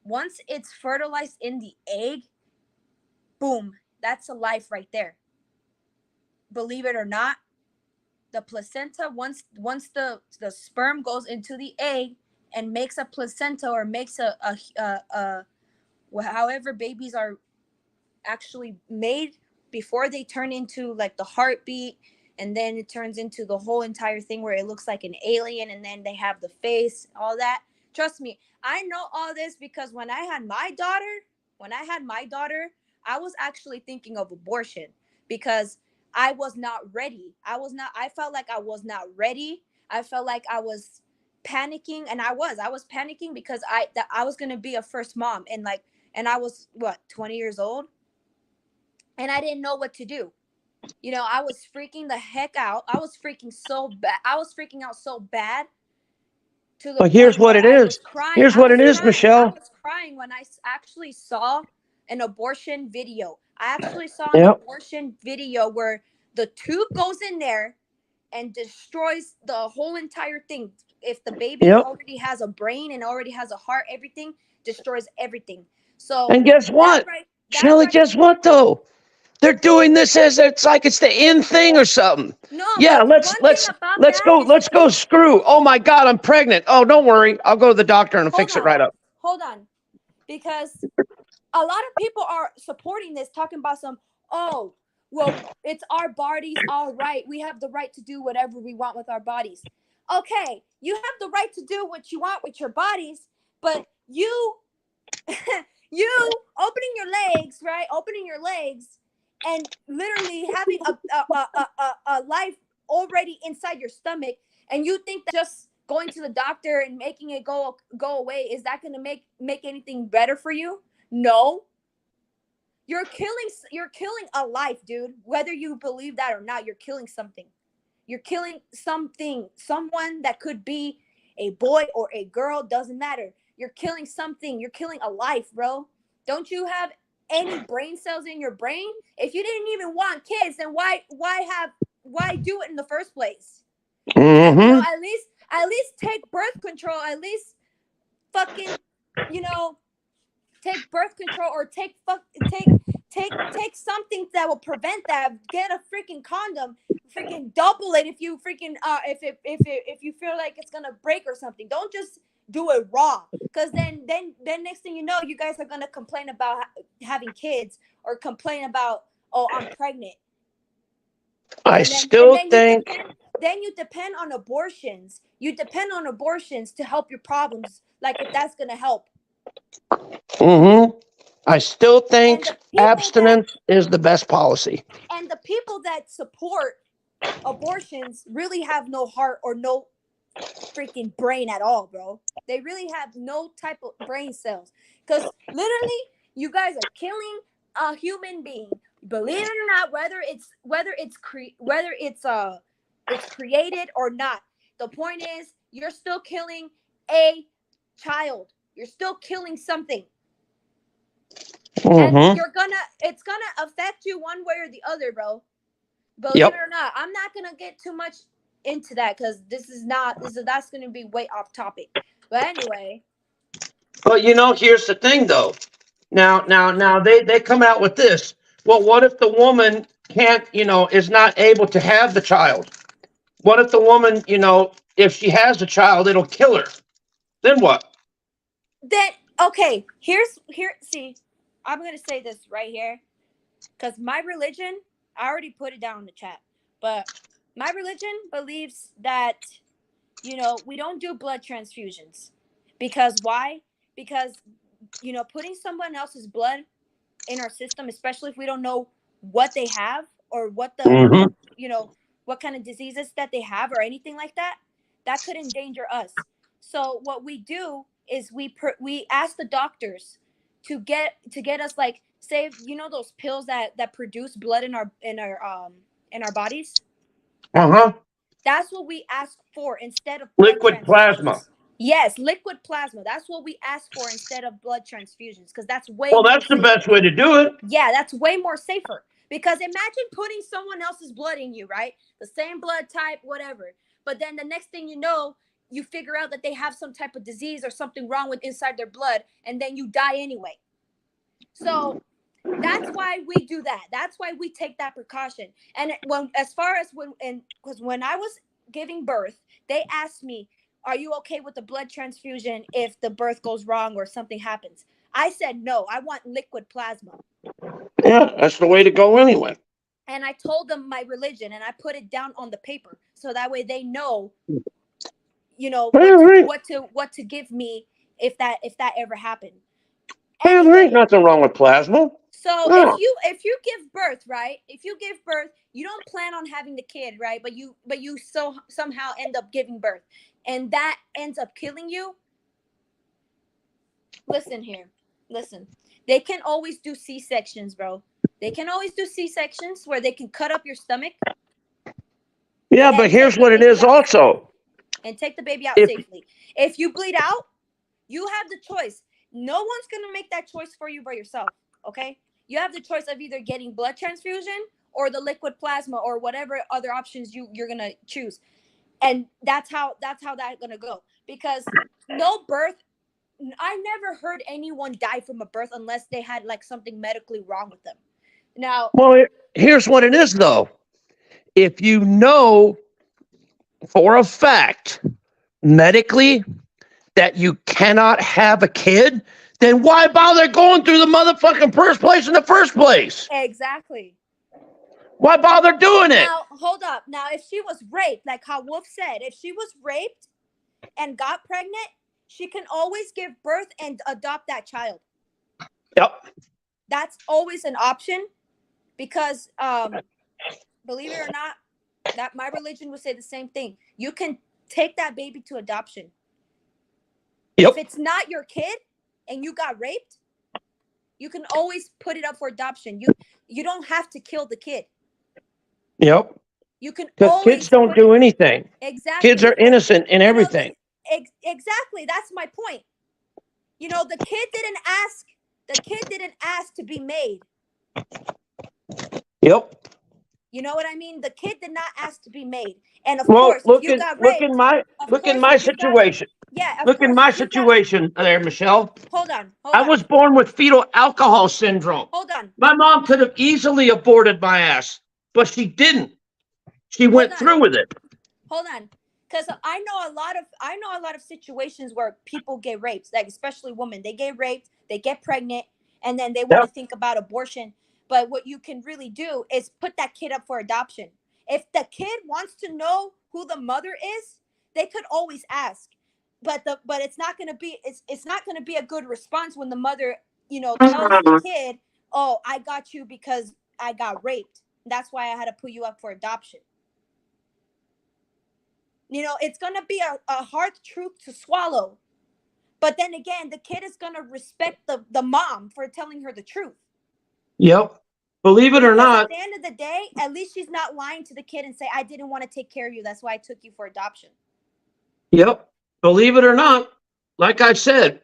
Speaker 2: once it's fertilized in the egg, boom, that's a life right there. Believe it or not, the placenta, once the sperm goes into the egg and makes a placenta, or makes however babies are actually made, before they turn into like the heartbeat, and then it turns into the whole entire thing where it looks like an alien, and then they have the face, all that. Trust me, I know all this, because when I had my daughter, I was actually thinking of abortion, because I was not ready. I felt like I was not ready. I felt like I was panicking, and I was panicking, because I was going to be a first mom, and I was, what, 20 years old, and I didn't know what to do. I was freaking the heck out. I was freaking so bad. I was freaking out so bad, to the
Speaker 1: Well, here's
Speaker 2: point
Speaker 1: what
Speaker 2: where
Speaker 1: it
Speaker 2: I
Speaker 1: is.
Speaker 2: was crying.
Speaker 1: Here's
Speaker 2: I
Speaker 1: what
Speaker 2: was
Speaker 1: it is,
Speaker 2: crying. I
Speaker 1: Michelle.
Speaker 2: was crying when I actually saw an abortion video. I actually saw an
Speaker 1: Yep.
Speaker 2: abortion video where the tube goes in there and destroys the whole entire thing. If the baby
Speaker 1: Yep.
Speaker 2: already has a brain and already has a heart, everything destroys everything. So
Speaker 1: And guess
Speaker 2: that
Speaker 1: what?
Speaker 2: right, that
Speaker 1: Shelly,
Speaker 2: right.
Speaker 1: guess what though? They're doing this as it's like it's the end thing or something.
Speaker 2: No,
Speaker 1: Yeah,
Speaker 2: but
Speaker 1: let's
Speaker 2: one thing
Speaker 1: let's
Speaker 2: about
Speaker 1: let's
Speaker 2: that
Speaker 1: go
Speaker 2: is,
Speaker 1: let's go screw. Oh my god, I'm pregnant. Oh, don't worry. I'll go to the doctor and
Speaker 2: hold
Speaker 1: fix it
Speaker 2: on,
Speaker 1: right up.
Speaker 2: hold on, because a lot of people are supporting this, talking about some, oh, well, it's our bodies, all right. We have the right to do whatever we want with our bodies. Okay, you have the right to do what you want with your bodies, but you opening your legs, right? Opening your legs, and literally having a life already inside your stomach, and you think that just going to the doctor and making it go away, is that going to make anything better for you? No. You're killing a life, dude. Whether you believe that or not, you're killing something. You're killing something, someone that could be a boy or a girl, doesn't matter. You're killing something. You're killing a life, bro. Don't you have any brain cells in your brain? If you didn't even want kids, then why do it in the first place?
Speaker 1: Mm-hmm.
Speaker 2: At least take birth control. At least fucking, you know, take birth control, or take something that will prevent that. Get a freaking condom. Freaking double it if you freaking if you feel like it's gonna break or something. Don't just do it raw, because then next thing you know, you guys are gonna complain about having kids, or complain about, oh, I'm pregnant.
Speaker 1: I
Speaker 2: And
Speaker 1: still
Speaker 2: then
Speaker 1: think.
Speaker 2: you depend on abortions. You depend on abortions to help your problems, like, if that's gonna help.
Speaker 1: Mm-hmm. I still
Speaker 2: And
Speaker 1: think
Speaker 2: the people that
Speaker 1: abstinence is the best policy.
Speaker 2: and the people that support abortions really have no heart or no freaking brain at all, bro. They really have no type of brain cells, because literally, you guys are killing a human being. Believe it or not, whether it's created or not. The point is, you're still killing a child. You're still killing something. And
Speaker 1: Mm-hmm.
Speaker 2: it's gonna affect you one way or the other, bro. Believe it
Speaker 1: Yep.
Speaker 2: or not. I'm not gonna get too much into that because that's gonna be way off topic. But anyway,
Speaker 1: But here's the thing, though. Now, they come out with this. Well, what if the woman can't, is not able to have the child? What if the woman, if she has a child, it'll kill her? Then what?
Speaker 2: then okay, see, I'm gonna say this right here. Because my religion, I already put it down in the chat, but my religion believes that, we don't do blood transfusions. Because why? Because, putting someone else's blood in our system, especially if we don't know what they have or
Speaker 1: Mm-hmm.
Speaker 2: what kind of diseases that they have or anything like that, that could endanger us. So what we do is we ask the doctors to get us, like, say, those pills that produce blood in our bodies.
Speaker 1: Uh-huh.
Speaker 2: That's what we ask for instead of blood
Speaker 1: Liquid plasma.
Speaker 2: transfusions. Yes, liquid plasma. That's what we ask for instead of blood transfusions because that's way
Speaker 1: Well,
Speaker 2: more
Speaker 1: that's the
Speaker 2: safer.
Speaker 1: best way to do it.
Speaker 2: Yeah, that's way more safer. Because imagine putting someone else's blood in you, right? The same blood type, whatever. But then the next thing you know, you figure out that they have some type of disease or something wrong with inside their blood, and then you die anyway. So that's why we do that. That's why we take that precaution. And when, as far as when, and because when I was giving birth, they asked me, "Are you okay with the blood transfusion if the birth goes wrong or something happens?" I said, "No, I want liquid plasma."
Speaker 1: Yeah, that's the way to go anyway.
Speaker 2: And I told them my religion, and I put it down on the paper so that way they know,
Speaker 1: Well, there ain't,
Speaker 2: what to give me if that ever happened.
Speaker 1: well, there ain't
Speaker 2: Anyway,
Speaker 1: nothing wrong with plasma.
Speaker 2: so if
Speaker 1: No.
Speaker 2: you give birth, right? If you give birth, you don't plan on having the kid, right? But you somehow end up giving birth, and that ends up killing you. Listen here, listen. They can always do C sections, bro. They can always do C sections where they can cut up your stomach
Speaker 1: Yeah, but
Speaker 2: and take
Speaker 1: here's
Speaker 2: the
Speaker 1: what it
Speaker 2: baby
Speaker 1: is
Speaker 2: out safely.
Speaker 1: also.
Speaker 2: And take the baby out
Speaker 1: If
Speaker 2: safely. If you bleed out, you have the choice. No one's gonna make that choice for you by yourself. Okay? You have the choice of either getting blood transfusion or the liquid plasma or whatever other options you're gonna choose. And that's how that's gonna go. Because no birth, I never heard anyone die from a birth unless they had like something medically wrong with them. Now,
Speaker 1: well, here's what it is though. If you know for a fact medically that you cannot have a kid, then why bother going through the motherfucking first place in the first place?
Speaker 2: exactly.
Speaker 1: Why bother doing it?
Speaker 2: Now, hold up. Now, if she was raped, like how Wolf said, if she was raped and got pregnant, she can always give birth and adopt that child.
Speaker 1: Yep.
Speaker 2: That's always an option because, believe it or not, that my religion would say the same thing. You can take that baby to adoption. If
Speaker 1: Yep.
Speaker 2: it's not your kid and you got raped, you can always put it up for adoption. You don't have to kill the kid.
Speaker 1: Yep.
Speaker 2: You can
Speaker 1: Because kids
Speaker 2: always
Speaker 1: don't
Speaker 2: put it
Speaker 1: do anything. Kids
Speaker 2: exactly.
Speaker 1: are innocent in
Speaker 2: The
Speaker 1: everything.
Speaker 2: exactly, that's my point. The kid didn't ask. The kid didn't ask to be made.
Speaker 1: Yep.
Speaker 2: You know what I mean? The kid did not ask to be made. And of
Speaker 1: Well,
Speaker 2: course, if you got raped, of
Speaker 1: look in
Speaker 2: course,
Speaker 1: my
Speaker 2: if you got
Speaker 1: situation.
Speaker 2: yeah, of
Speaker 1: Look in
Speaker 2: course,
Speaker 1: my
Speaker 2: if you got
Speaker 1: situation there, Michelle.
Speaker 2: hold on, hold
Speaker 1: I
Speaker 2: on,
Speaker 1: was born with fetal alcohol syndrome.
Speaker 2: hold on,
Speaker 1: My mom could have easily aborted my ass, but she didn't. She
Speaker 2: hold
Speaker 1: went
Speaker 2: on,
Speaker 1: through with it.
Speaker 2: hold on. Because I know a lot of situations where people get raped, like especially women. They get raped, they get pregnant, and then they want to
Speaker 1: Yep.
Speaker 2: think about abortion. But what you can really do is put that kid up for adoption. If the kid wants to know who the mother is, they could always ask. But it's not gonna be a good response when the mother, tells the kid, "Oh, I got you because I got raped. That's why I had to put you up for adoption." It's going to be a hard truth to swallow. But then again, the kid is going to respect the mom for telling her the truth.
Speaker 1: Yep. Believe it or
Speaker 2: Because at
Speaker 1: not.
Speaker 2: the end of the day, at least she's not lying to the kid and say, "I didn't want to take care of you. That's why I took you for adoption."
Speaker 1: Yep. Believe it or not. Like I said,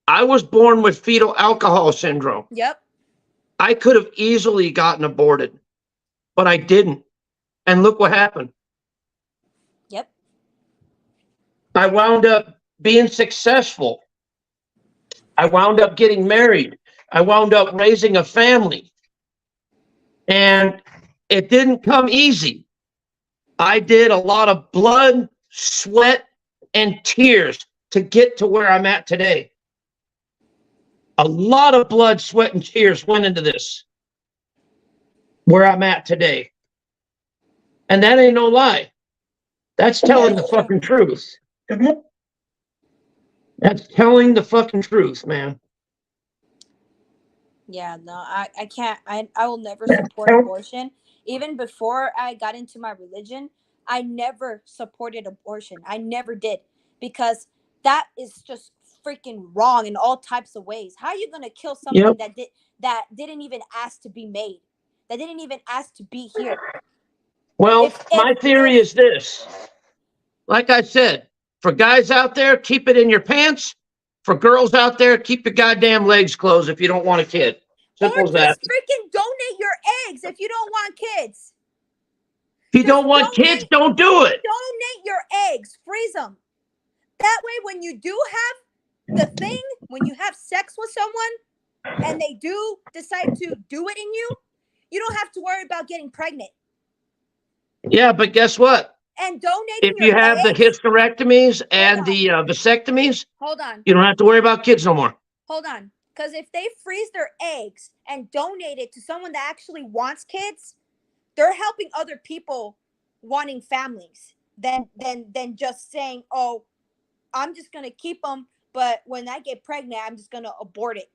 Speaker 1: I was born with fetal alcohol syndrome.
Speaker 2: Yep.
Speaker 1: I could have easily gotten aborted, but I didn't. And look what happened.
Speaker 2: Yep.
Speaker 1: I wound up being successful. I wound up getting married. I wound up raising a family. And it didn't come easy. I did a lot of blood, sweat, and tears to get to where I'm at today. A lot of blood, sweat, and tears went into this, where I'm at today. And that ain't no lie. That's telling the
Speaker 2: That's true.
Speaker 1: fucking truth. That's telling the fucking truth, man.
Speaker 2: Yeah, no, I can't. I will never support abortion. Even before I got into my religion, I never supported abortion. I never did, because that is just freaking wrong in all types of ways. How are you gonna kill something
Speaker 1: Yep.
Speaker 2: that didn't even ask to be made, that didn't even ask to be here?
Speaker 1: Well,
Speaker 2: If
Speaker 1: my theory is this. Like I said, for guys out there, keep it in your pants. For girls out there, keep your goddamn legs closed if you don't want a kid.
Speaker 2: or
Speaker 1: Simple as that.
Speaker 2: just freaking donate your eggs if you don't want kids.
Speaker 1: If you
Speaker 2: Just
Speaker 1: don't want kids, don't do it.
Speaker 2: donate your eggs, freeze them. That way, when you do have the thing, when you have sex with someone and they do decide to do it in you, you don't have to worry about getting pregnant.
Speaker 1: Yeah, but guess what?
Speaker 2: And donating
Speaker 1: If
Speaker 2: your
Speaker 1: you have the
Speaker 2: eggs,
Speaker 1: hysterectomies
Speaker 2: hold
Speaker 1: and
Speaker 2: on,
Speaker 1: the vasectomies,
Speaker 2: hold on,
Speaker 1: you don't have to worry about kids no more.
Speaker 2: hold on. Because if they freeze their eggs and donate it to someone that actually wants kids, they're helping other people wanting families than just saying, oh, I'm just gonna keep them, but when I get pregnant, I'm just gonna abort it.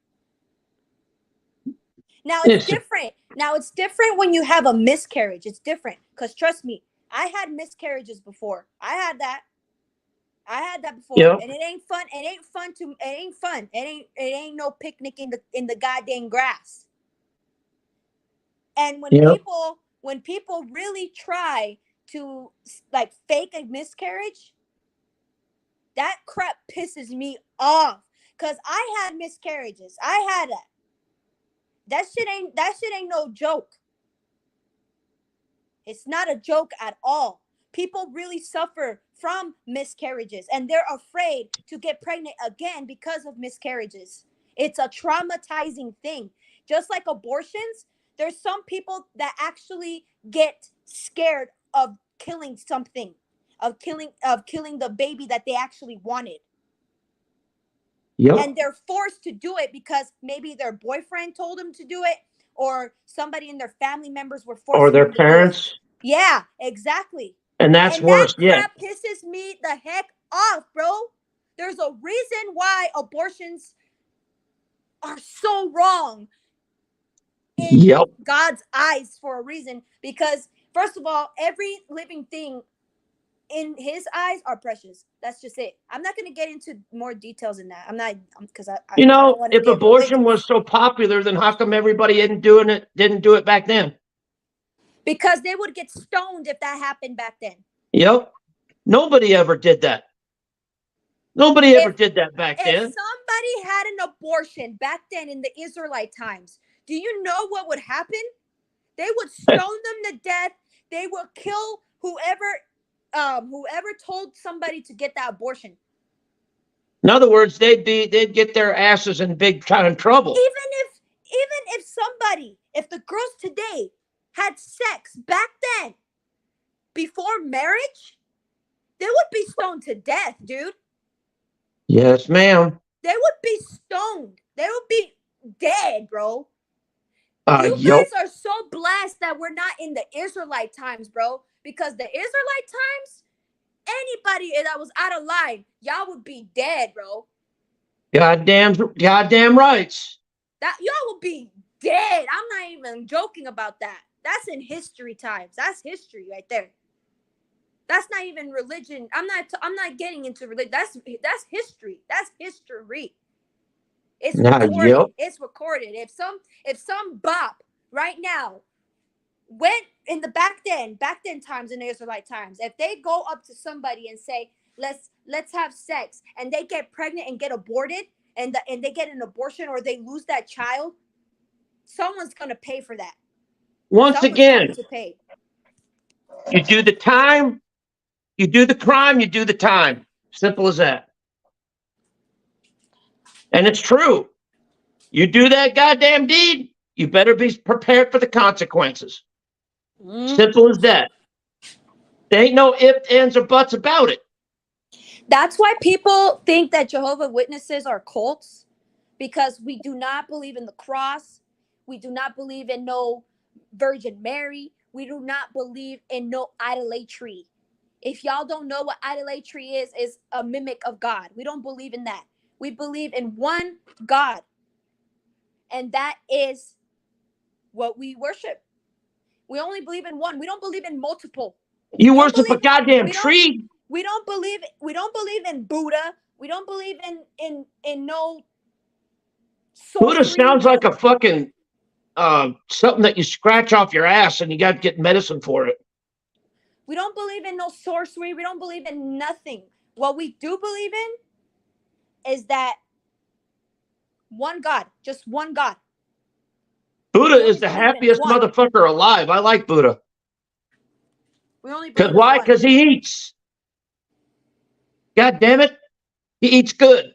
Speaker 2: Now it's
Speaker 1: Listen,
Speaker 2: different. Now it's different when you have a miscarriage. It's different because trust me, I had miscarriages before. I had that. I had that before,
Speaker 1: yep,
Speaker 2: and it ain't fun. It ain't fun to. It ain't fun. It ain't no picnic in the goddamn grass. And
Speaker 1: yep.
Speaker 2: when people really try to like fake a miscarriage, that crap pisses me off. Cause I had miscarriages. I had that. That shit ain't no joke. It's not a joke at all. People really suffer from miscarriages and they're afraid to get pregnant again because of miscarriages. It's a traumatizing thing. Just like abortions, there's some people that actually get scared of killing something, of killing the baby that they actually wanted.
Speaker 1: Yep.
Speaker 2: And they're forced to do it because maybe their boyfriend told them to do it or somebody in their family members were
Speaker 1: Or
Speaker 2: forcing
Speaker 1: their
Speaker 2: them to do it.
Speaker 1: parents.
Speaker 2: Yeah, exactly.
Speaker 1: And that's
Speaker 2: And that
Speaker 1: worse yet.
Speaker 2: crap pisses me the heck off, bro. There's a reason why abortions are so wrong in
Speaker 1: Yep.
Speaker 2: God's eyes, for a reason, because first of all, every living thing in his eyes are precious. That's just it. I'm not going to get into more details in that. I'm not, because I don't want to
Speaker 1: If
Speaker 2: get
Speaker 1: abortion was
Speaker 2: religious.
Speaker 1: so popular, then how come everybody didn't do it back then?
Speaker 2: Because they would get stoned if that happened back then.
Speaker 1: Yep. Nobody ever did that. Nobody ever
Speaker 2: If
Speaker 1: did that back
Speaker 2: if
Speaker 1: then.
Speaker 2: somebody had an abortion back then in the Israelite times, do you know what would happen? They would stone them to death. They would kill whoever told somebody to get that abortion.
Speaker 1: In other words, they'd get their asses in big time trouble.
Speaker 2: If the girls today had sex back then before marriage, they would be stoned to death, dude.
Speaker 1: Yes, ma'am.
Speaker 2: They would be stoned. They would be dead, bro. You
Speaker 1: Yep.
Speaker 2: guys are so blessed that we're not in the Israelite times, bro. Because the Israelite times, anybody that was out of line, y'all would be dead, bro.
Speaker 1: Goddamn rights.
Speaker 2: That y'all would be dead. I'm not even joking about that. That's in history times. That's history right there. That's not even religion. I'm not getting into religion. That's history. That's history. It's
Speaker 1: Yep.
Speaker 2: recorded. It's recorded. If some bop right now went in the back then times, in the Israelite times, if they go up to somebody and say, let's have sex, and they get pregnant and get aborted, and they get an abortion or they lose that child, someone's going to pay for that.
Speaker 1: Once
Speaker 2: Someone's going
Speaker 1: again,
Speaker 2: to pay.
Speaker 1: you do the time, you do the crime, you do the time. Simple as that. And it's true. You do that goddamn deed, you better be prepared for the consequences. Simple as that. There ain't no ifs, ands, or buts about it.
Speaker 2: That's why people think that Jehovah Witnesses are cults, because we do not believe in the cross. We do not believe in no Virgin Mary. We do not believe in no idolatry. If y'all don't know what idolatry is a mimic of God. We don't believe in that. We believe in one God, and that is what we worship. We only believe in one. We don't believe in multiple.
Speaker 1: You
Speaker 2: We don't
Speaker 1: worship a
Speaker 2: believe
Speaker 1: goddamn
Speaker 2: we don't
Speaker 1: tree.
Speaker 2: we don't believe in Buddha. We don't believe in no
Speaker 1: Buddha
Speaker 2: sorcery.
Speaker 1: sounds like a fucking something that you scratch off your ass and you got to get medicine for it.
Speaker 2: We don't believe in no sorcery. We don't believe in nothing. What we do believe in is that one God, just one God.
Speaker 1: Buddha
Speaker 2: We
Speaker 1: is
Speaker 2: only
Speaker 1: the
Speaker 2: believe in
Speaker 1: happiest
Speaker 2: one.
Speaker 1: motherfucker alive. I like Buddha.
Speaker 2: We only
Speaker 1: Because
Speaker 2: believe in
Speaker 1: why?
Speaker 2: one.
Speaker 1: Because he eats. God damn it. He eats good.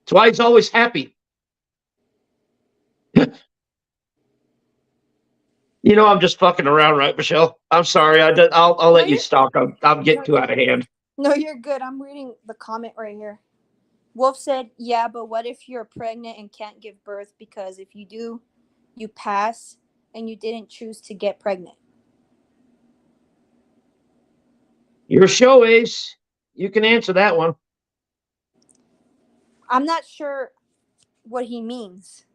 Speaker 1: That's why he's always happy. You know, I'm just fucking around, right, Michelle? I'm sorry. I'll
Speaker 2: No,
Speaker 1: let you talk. I'm getting
Speaker 2: no,
Speaker 1: too out of hand.
Speaker 2: no, you're good. I'm reading the comment right here. Wolf said, "Yeah, but what if you're pregnant and can't give birth? Because if you do, you pass, and you didn't choose to get pregnant."
Speaker 1: Your show, Ace. You can answer that one.
Speaker 2: I'm not sure what he means.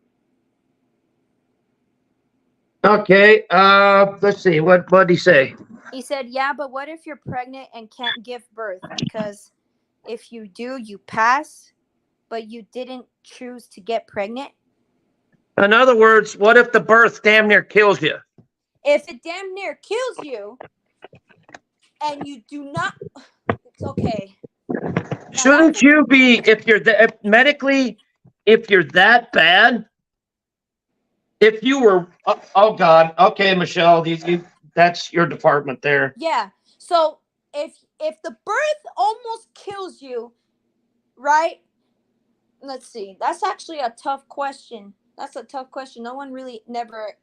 Speaker 1: Okay. Let's see. What did he say?
Speaker 2: He said, "Yeah, but what if you're pregnant and can't give birth? Because if you do, you pass, but you didn't choose to get pregnant."
Speaker 1: In other words, what if the birth damn near kills you?
Speaker 2: If it damn near kills you and you do not, it's okay. Now that's
Speaker 1: Shouldn't you be, if you're medically, if you're that bad, if you were, oh God, okay, Michelle, that's your department there.
Speaker 2: yeah. So if the birth almost kills you, right? Let's see. That's actually a tough question. That's a tough question. No one really never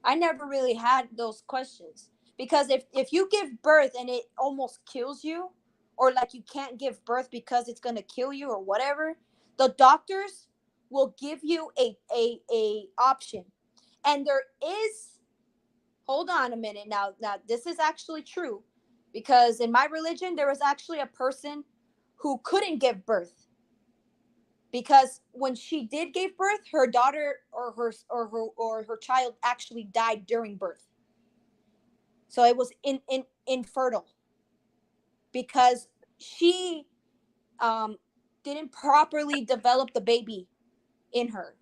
Speaker 2: I never really had those questions, because if you give birth and it almost kills you, or like you can't give birth because it's going to kill you or whatever, the doctors will give you a option. And there is, hold on a minute, now this is actually true, because in my religion there was actually a person who couldn't give birth, because when she did give birth, her daughter or her child actually died during birth. So it was infertile, because she um, didn't properly develop the baby in her,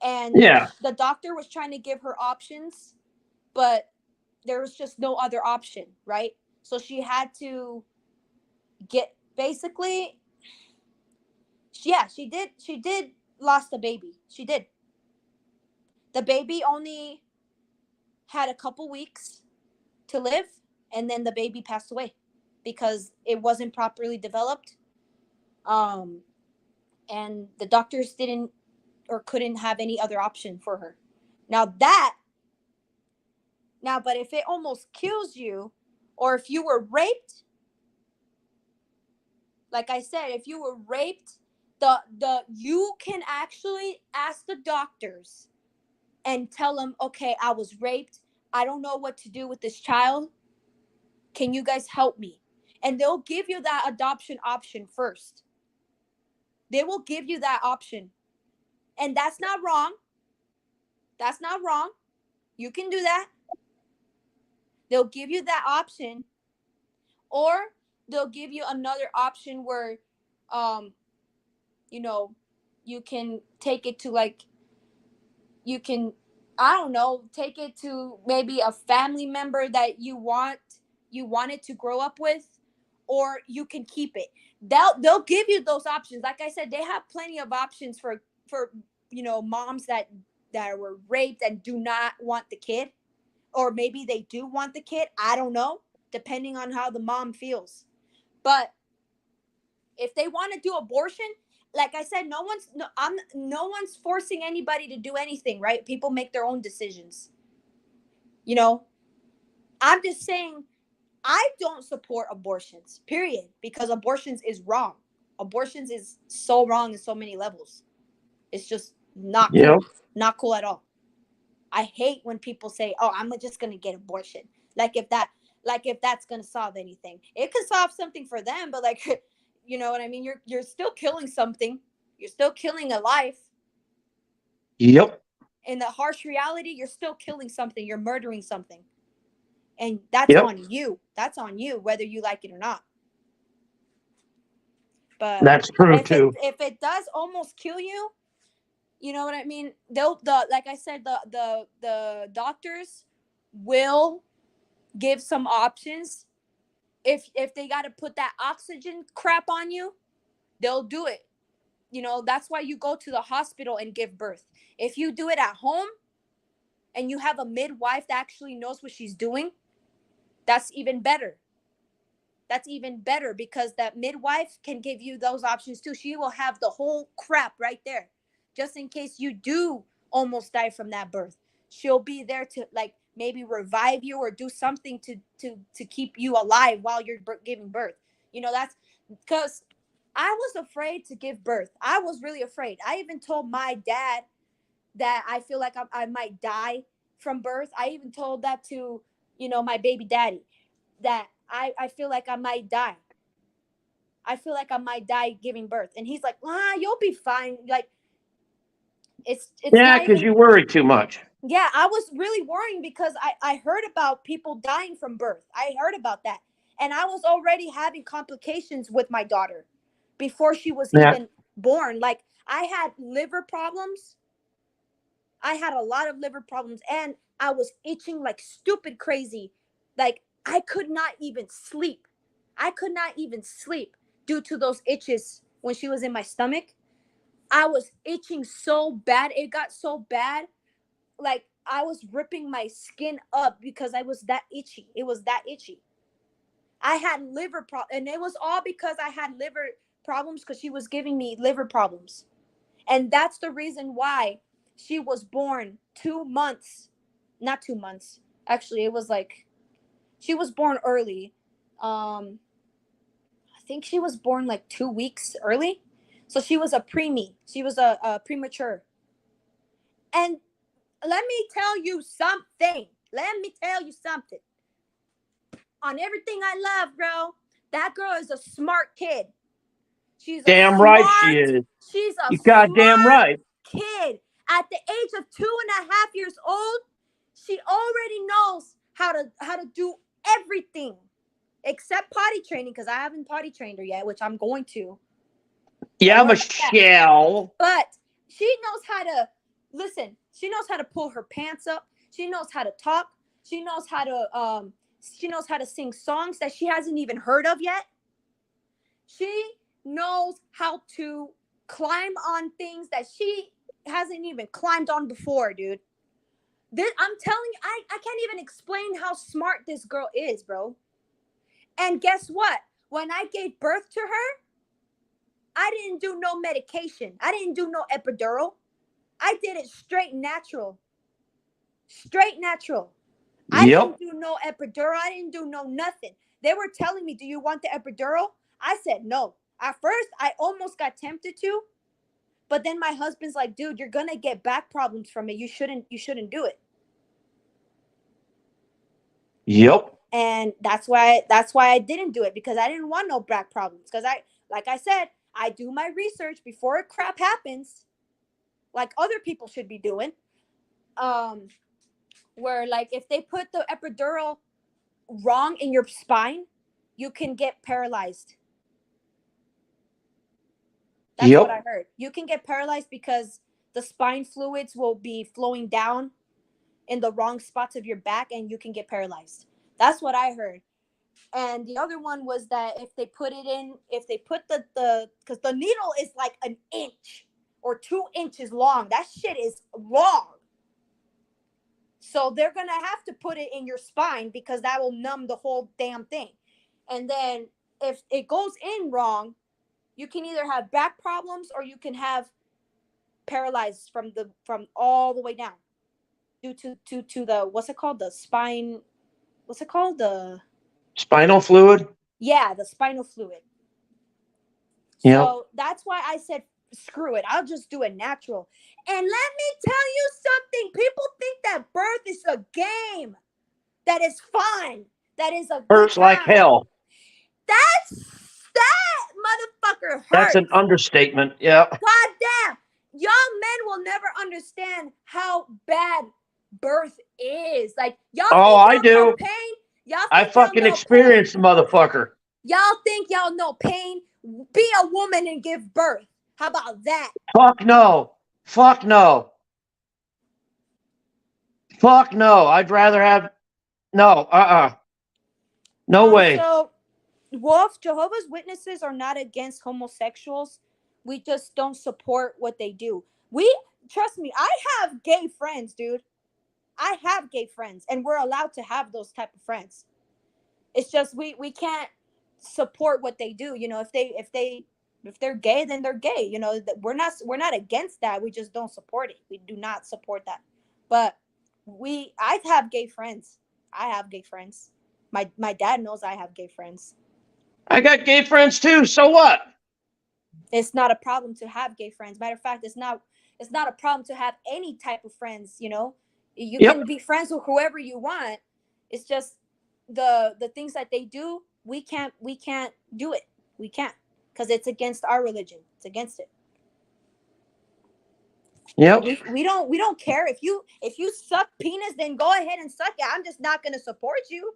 Speaker 2: and
Speaker 1: Yeah.
Speaker 2: the doctor was trying to give her options, but there was just no other option, right? So she had to get, basically, yeah, she did lost the baby. She did. The baby only had a couple weeks to live, and then the baby passed away because it wasn't properly developed. um and the doctors didn't or couldn't have any other option for her. Now that now but if it almost kills you, or if you were raped, like I said, if you were raped, the you can actually ask the doctors and tell them, okay, I was raped, I don't know what to do with this child, can you guys help me? And they'll give you that adoption option first. They will give you that option. And that's not wrong. That's not wrong. You can do that. They'll give you that option, or they'll give you another option where um you know, you can take it to, like, you can, I don't know, take it to maybe a family member that you wanted to grow up with, or you can keep it. They'll give you those options. Like I said, they have plenty of options for moms that were raped and do not want the kid, or maybe they do want the kid. I don't know, depending on how the mom feels. But if they want to do abortion, like I said, no one's forcing anybody to do anything, right? People make their own decisions. You know, I'm just saying I don't support abortions, period, because abortions is wrong. Abortions is so wrong in so many levels. It's just not cool.
Speaker 1: Yep.
Speaker 2: Not cool at all. I hate when people say, "Oh, I'm just going to get abortion." Like if that's going to solve anything. It could solve something for them, but like you know what I mean? You're still killing something. You're still killing a life.
Speaker 1: Yep.
Speaker 2: In the harsh reality, you're still killing something. You're murdering something. And that's
Speaker 1: Yep.
Speaker 2: on you. That's on you whether you like it or not. But
Speaker 1: That's true too.
Speaker 2: if it does almost kill you, you know what I mean? They'll the like I said, the doctors will give some options. If they got to put that oxygen crap on you, they'll do it. That's why you go to the hospital and give birth. If you do it at home and you have a midwife that actually knows what she's doing, that's even better. That's even better because that midwife can give you those options too. She will have the whole crap right there, just in case you do almost die from that birth. She'll be there to like maybe revive you or do something to keep you alive while you're giving birth. That's because I was afraid to give birth. I was really afraid. I even told my dad that I feel like I might die from birth. I even told that to my baby daddy, that I feel like I might die. I feel like I might die giving birth. And he's like, you'll be fine. Like it's
Speaker 1: Yeah,
Speaker 2: not
Speaker 1: because
Speaker 2: even.
Speaker 1: you worry too much.
Speaker 2: Yeah, I was really worrying because I heard about people dying from birth. I heard about that. And I was already having complications with my daughter before she was
Speaker 1: Yeah.
Speaker 2: even born. Like I had liver problems. I had a lot of liver problems and I was itching like stupid crazy. Like I could not even sleep. I could not even sleep due to those itches when she was in my stomach. I was itching so bad. It got so bad. Like I was ripping my skin up because I was that itchy. It was that itchy. I had liver and it was all because I had liver problems because she was giving me liver problems. And that's the reason why she was born 2 months, not 2 months. Actually, it was like she was born early. I think she was born like 2 weeks early. So she was a preemie. She was a premature. And let me tell you something. Let me tell you something. On everything I love, bro, that girl is a smart kid. She's a
Speaker 1: Damn right she
Speaker 2: smart,
Speaker 1: is.
Speaker 2: she's a
Speaker 1: You goddamn
Speaker 2: smart
Speaker 1: right.
Speaker 2: kid. At the age of 2.5 years old, she already knows how to do everything except potty training because I haven't potty trained her yet, which I'm going to. Don't
Speaker 1: Yeah,
Speaker 2: worry about that.
Speaker 1: Michelle.
Speaker 2: But she knows how to listen. She knows how to pull her pants up. She knows how to talk. She knows how to sing songs that she hasn't even heard of yet. She knows how to climb on things that she hasn't even climbed on before, dude. I'm telling you, I can't even explain how smart this girl is, bro. And guess what? When I gave birth to her, I didn't do no medication. I didn't do no epidural. I did it straight natural. Straight natural. I
Speaker 1: Yep.
Speaker 2: didn't do no epidural. I didn't do no nothing. They were telling me, "Do you want the epidural?" I said no. At first, I almost got tempted to, but then my husband's like, "Dude, you're gonna get back problems from it. You shouldn't do it."
Speaker 1: Yep.
Speaker 2: And that's why I didn't do it because I didn't want no back problems. Because like I said, I do my research before crap happens, like other people should be doing. Um, where like if they put the epidural wrong in your spine, you can get paralyzed. That's what
Speaker 1: Yep.
Speaker 2: I heard. You can get paralyzed because the spine fluids will be flowing down in the wrong spots of your back and you can get paralyzed. That's what I heard. And the other one was that if they put the because the needle is like an inch. or 2 inches long. That shit is long. So they're gonna have to put it in your spine because that will numb the whole damn thing. And then if it goes in wrong, you can either have back problems or you can have paralyzed from all the way down due to the what's it called, the spine, what's it called, the
Speaker 1: Spinal fluid.
Speaker 2: yeah, the spinal fluid.
Speaker 1: Yeah.
Speaker 2: So that's why I said screw it, I'll just do it natural. And let me tell you something, people think that birth is a game, that is fun, that is a good
Speaker 1: Hurts like
Speaker 2: time.
Speaker 1: hell.
Speaker 2: That motherfucker
Speaker 1: That's an
Speaker 2: hurts.
Speaker 1: understatement. Yeah.
Speaker 2: God damn. Y'all men will never understand how bad birth is. Like, y'all
Speaker 1: Oh,
Speaker 2: think
Speaker 1: I
Speaker 2: y'all know
Speaker 1: do.
Speaker 2: pain? Y'all
Speaker 1: I
Speaker 2: think y'all
Speaker 1: fucking
Speaker 2: know pain?
Speaker 1: experienced the motherfucker.
Speaker 2: Y'all think y'all know pain? Be a woman and give birth. How about that?
Speaker 1: Fuck no. Fuck no. Fuck no. I'd rather have no. No way.
Speaker 2: So, Wolf, Jehovah's Witnesses are not against homosexuals. We just don't support what they do. We, trust me, I have gay friends, dude. I have gay friends, and we're allowed to have those type of friends. It's just we can't support what they do. You know, if they're gay, then they're gay. You know, we're not against that. We just don't support it. We do not support that. But I have gay friends. I have gay friends. My dad knows I have gay friends.
Speaker 1: I got gay friends too. So what?
Speaker 2: It's not a problem to have gay friends. Matter of fact, it's not a problem to have any type of friends. You know, you can
Speaker 1: Yep.
Speaker 2: be friends with whoever you want. It's just the things that they do, we can't do it. We can't, because it's against our religion. It's against it. So
Speaker 1: Yep.
Speaker 2: we don't care if you suck penis, then go ahead and suck it. I'm just not gonna support you.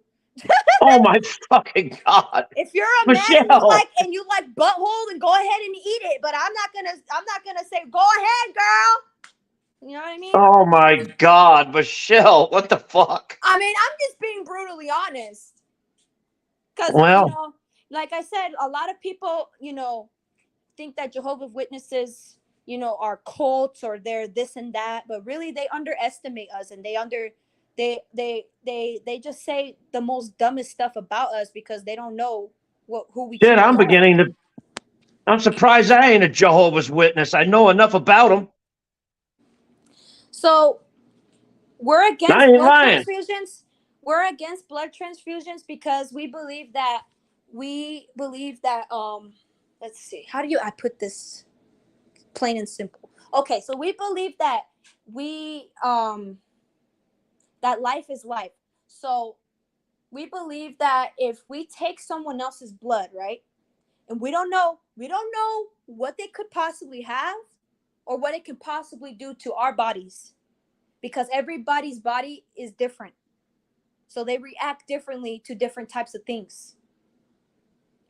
Speaker 1: Oh my fucking god.
Speaker 2: If you're a man
Speaker 1: Michelle.
Speaker 2: and you like butthole, then go ahead and eat it. But I'm not gonna say go ahead, girl. You know what I mean?
Speaker 1: Oh my god, Michelle. What the fuck?
Speaker 2: I mean, I'm just being brutally honest. Because,
Speaker 1: Well,
Speaker 2: like I said, a lot of people, think that Jehovah's Witnesses, are cults or they're this and that, but really they underestimate us, and they just say the most dumbest stuff about us because they don't know who we
Speaker 1: shit,
Speaker 2: truly
Speaker 1: I'm
Speaker 2: are.
Speaker 1: beginning to. I'm surprised I ain't a Jehovah's Witness. I know enough about them.
Speaker 2: So we're
Speaker 1: I
Speaker 2: against
Speaker 1: ain't
Speaker 2: blood
Speaker 1: lying.
Speaker 2: transfusions. We're against blood transfusions because we believe that let's see, how do you I put this plain and simple. Okay, so we believe that we that life is life. So we believe that if we take someone else's blood, right? And we don't know what they could possibly have or what it could possibly do to our bodies, because everybody's body is different. So they react differently to different types of things.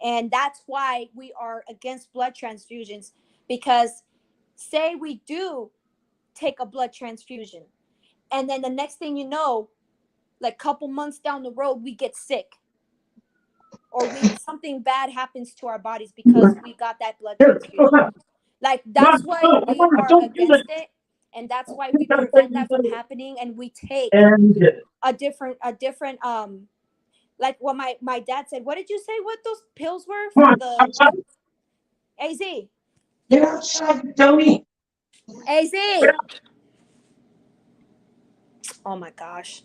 Speaker 2: And that's why we are against blood transfusions, because say we do take a blood transfusion, and then the next thing you know, like couple months down the road, we get sick, or we something bad happens to our bodies because we got that blood transfusion. Like, that's why we are
Speaker 1: Don't do
Speaker 2: against
Speaker 1: that.
Speaker 2: it, and that's why we prevent that from happening, and we take
Speaker 1: And
Speaker 2: a different like what my dad said. What did you say what those pills were
Speaker 1: come
Speaker 2: for
Speaker 1: on,
Speaker 2: the
Speaker 1: outside.
Speaker 2: AZ?
Speaker 1: Get outside, dummy.
Speaker 2: AZ. Oh my gosh.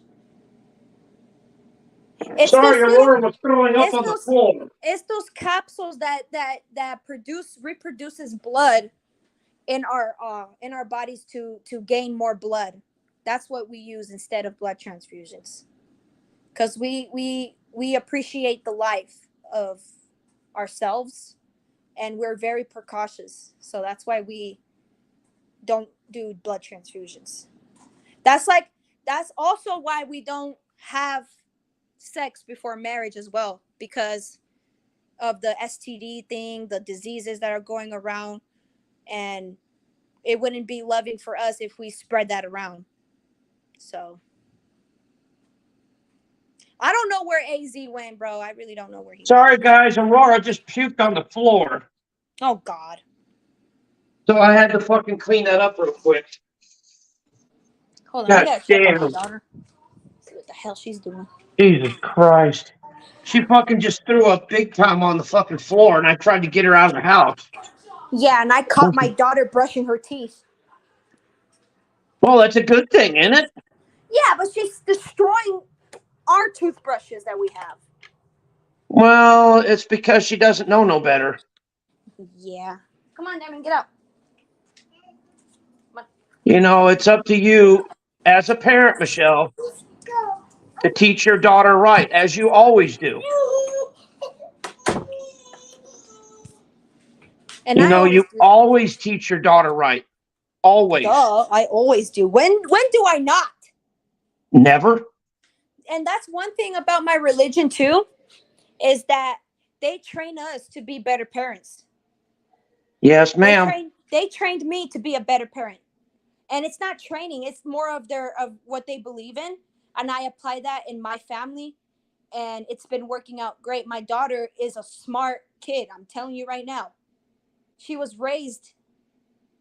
Speaker 2: It's
Speaker 1: Sorry,
Speaker 2: those
Speaker 1: your
Speaker 2: little
Speaker 1: worm was throwing up
Speaker 2: it's
Speaker 1: on the
Speaker 2: those
Speaker 1: floor.
Speaker 2: it's those capsules that reproduces blood in our bodies to gain more blood. That's what we use instead of blood transfusions, because we appreciate the life of ourselves, and we're very precautious. So that's why we don't do blood transfusions. That's like that's also why we don't have sex before marriage as well, because of the STD thing, the diseases that are going around, and it wouldn't be loving for us if we spread that around. So I don't know where AZ went, bro. I really don't know where he went.
Speaker 1: Sorry, guys. Aurora just puked on the floor.
Speaker 2: Oh God.
Speaker 1: So I had to fucking clean that up real quick.
Speaker 2: Hold on, I
Speaker 1: God
Speaker 2: gotta check on my
Speaker 1: damn.
Speaker 2: daughter. See what the hell she's doing.
Speaker 1: Jesus Christ. She fucking just threw up big time on the fucking floor, and I tried to get her out of the house.
Speaker 2: Yeah, and I caught my daughter brushing her teeth.
Speaker 1: Well, that's a good thing, isn't it?
Speaker 2: Yeah, but she's destroying our toothbrushes that we have.
Speaker 1: Well, it's because she doesn't know no better.
Speaker 2: Yeah. Come on, Devin, get up. Come
Speaker 1: You know, it's up to you as a parent, Michelle, to teach your daughter right, as you always do.
Speaker 2: And
Speaker 1: You
Speaker 2: I
Speaker 1: know,
Speaker 2: always
Speaker 1: you
Speaker 2: do.
Speaker 1: always teach your daughter right. Always.
Speaker 2: Duh, I always do. When do I not?
Speaker 1: Never?
Speaker 2: And that's one thing about my religion too, is that they train us to be better parents.
Speaker 1: Yes, ma'am.
Speaker 2: They trained me to be a better parent. And it's not training, it's more of their of what they believe in. And I apply that in my family, and it's been working out great. My daughter is a smart kid. I'm telling you right now. She was raised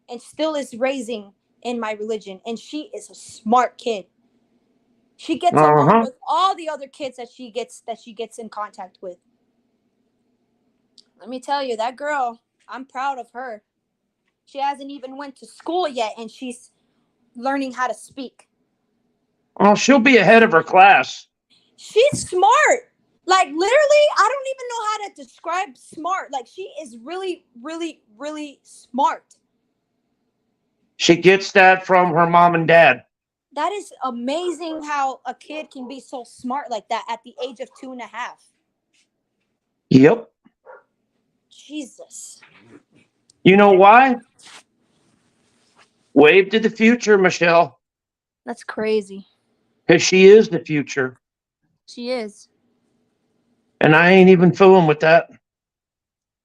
Speaker 2: and still is raising in my religion, and she is a smart kid. She gets along
Speaker 1: Uh-huh.
Speaker 2: with all the other kids that she gets in contact with. Let me tell you, that girl, I'm proud of her. She hasn't even went to school yet, and she's learning how to speak.
Speaker 1: Well, she'll be ahead of her class.
Speaker 2: She's smart. Like literally, I don't even know how to describe smart. Like she is really, really, really smart.
Speaker 1: She gets that from her mom and dad.
Speaker 2: That is amazing how a kid can be so smart like that at the age of 2.5.
Speaker 1: Yep.
Speaker 2: Jesus.
Speaker 1: You know why? Wave to the future, Michelle,
Speaker 2: That's crazy.
Speaker 1: because she is the future.
Speaker 2: She is.
Speaker 1: And I ain't even fooling with that.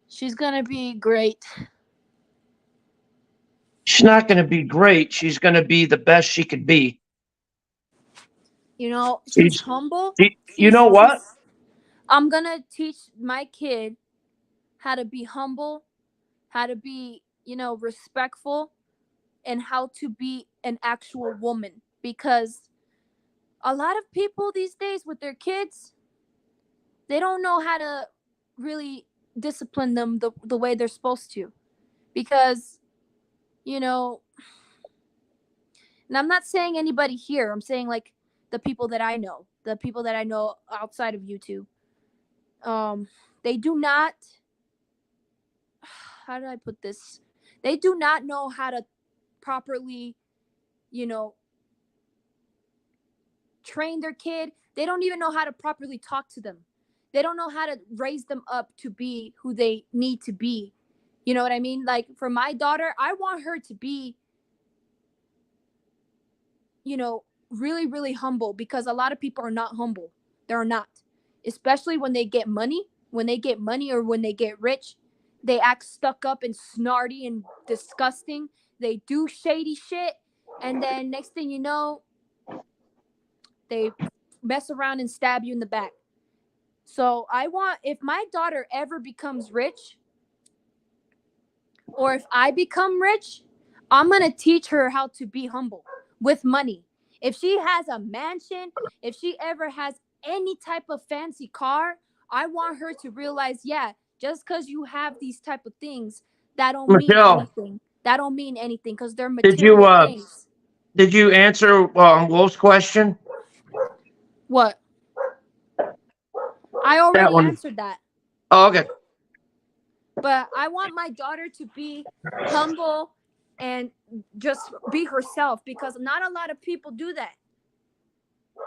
Speaker 2: She's gonna be great.
Speaker 1: She's not going to be great. She's going to be the best she could be.
Speaker 2: You know, she's
Speaker 1: She's,
Speaker 2: humble.
Speaker 1: you know what?
Speaker 2: She's I'm gonna teach my kid how to be humble, how to be, respectful, and how to be an actual woman. Because a lot of people these days with their kids, they don't know how to really discipline them the way they're supposed to. Because, you know, and I'm not saying anybody here, I'm saying like the people that I know outside of YouTube. They do not, how do I put this? They do not know how to properly, you know, train their kid. They don't even know how to properly talk to them. They don't know how to raise them up to be who they need to be. You know what I mean? Like for my daughter, I want her to be, really, really humble, because a lot of people are not humble. They're not. Especially when they get money. When they get money or when they get rich, they act stuck up and snarty and disgusting. They do shady shit. And then next thing you know, they mess around and stab you in the back. So I want, if my daughter ever becomes rich, or if I become rich, I'm going to teach her how to be humble with money. If she has a mansion, if she ever has any type of fancy car, I want her to realize, yeah, just because you have these type of things, that don't mean
Speaker 1: Michelle,
Speaker 2: anything. That don't mean anything because they're
Speaker 1: did you
Speaker 2: material things.
Speaker 1: did you answer Wolf's question?
Speaker 2: What? I
Speaker 1: That
Speaker 2: already
Speaker 1: one.
Speaker 2: answered that.
Speaker 1: Oh, okay.
Speaker 2: But I want my daughter to be humble and just be herself, because not a lot of people do that.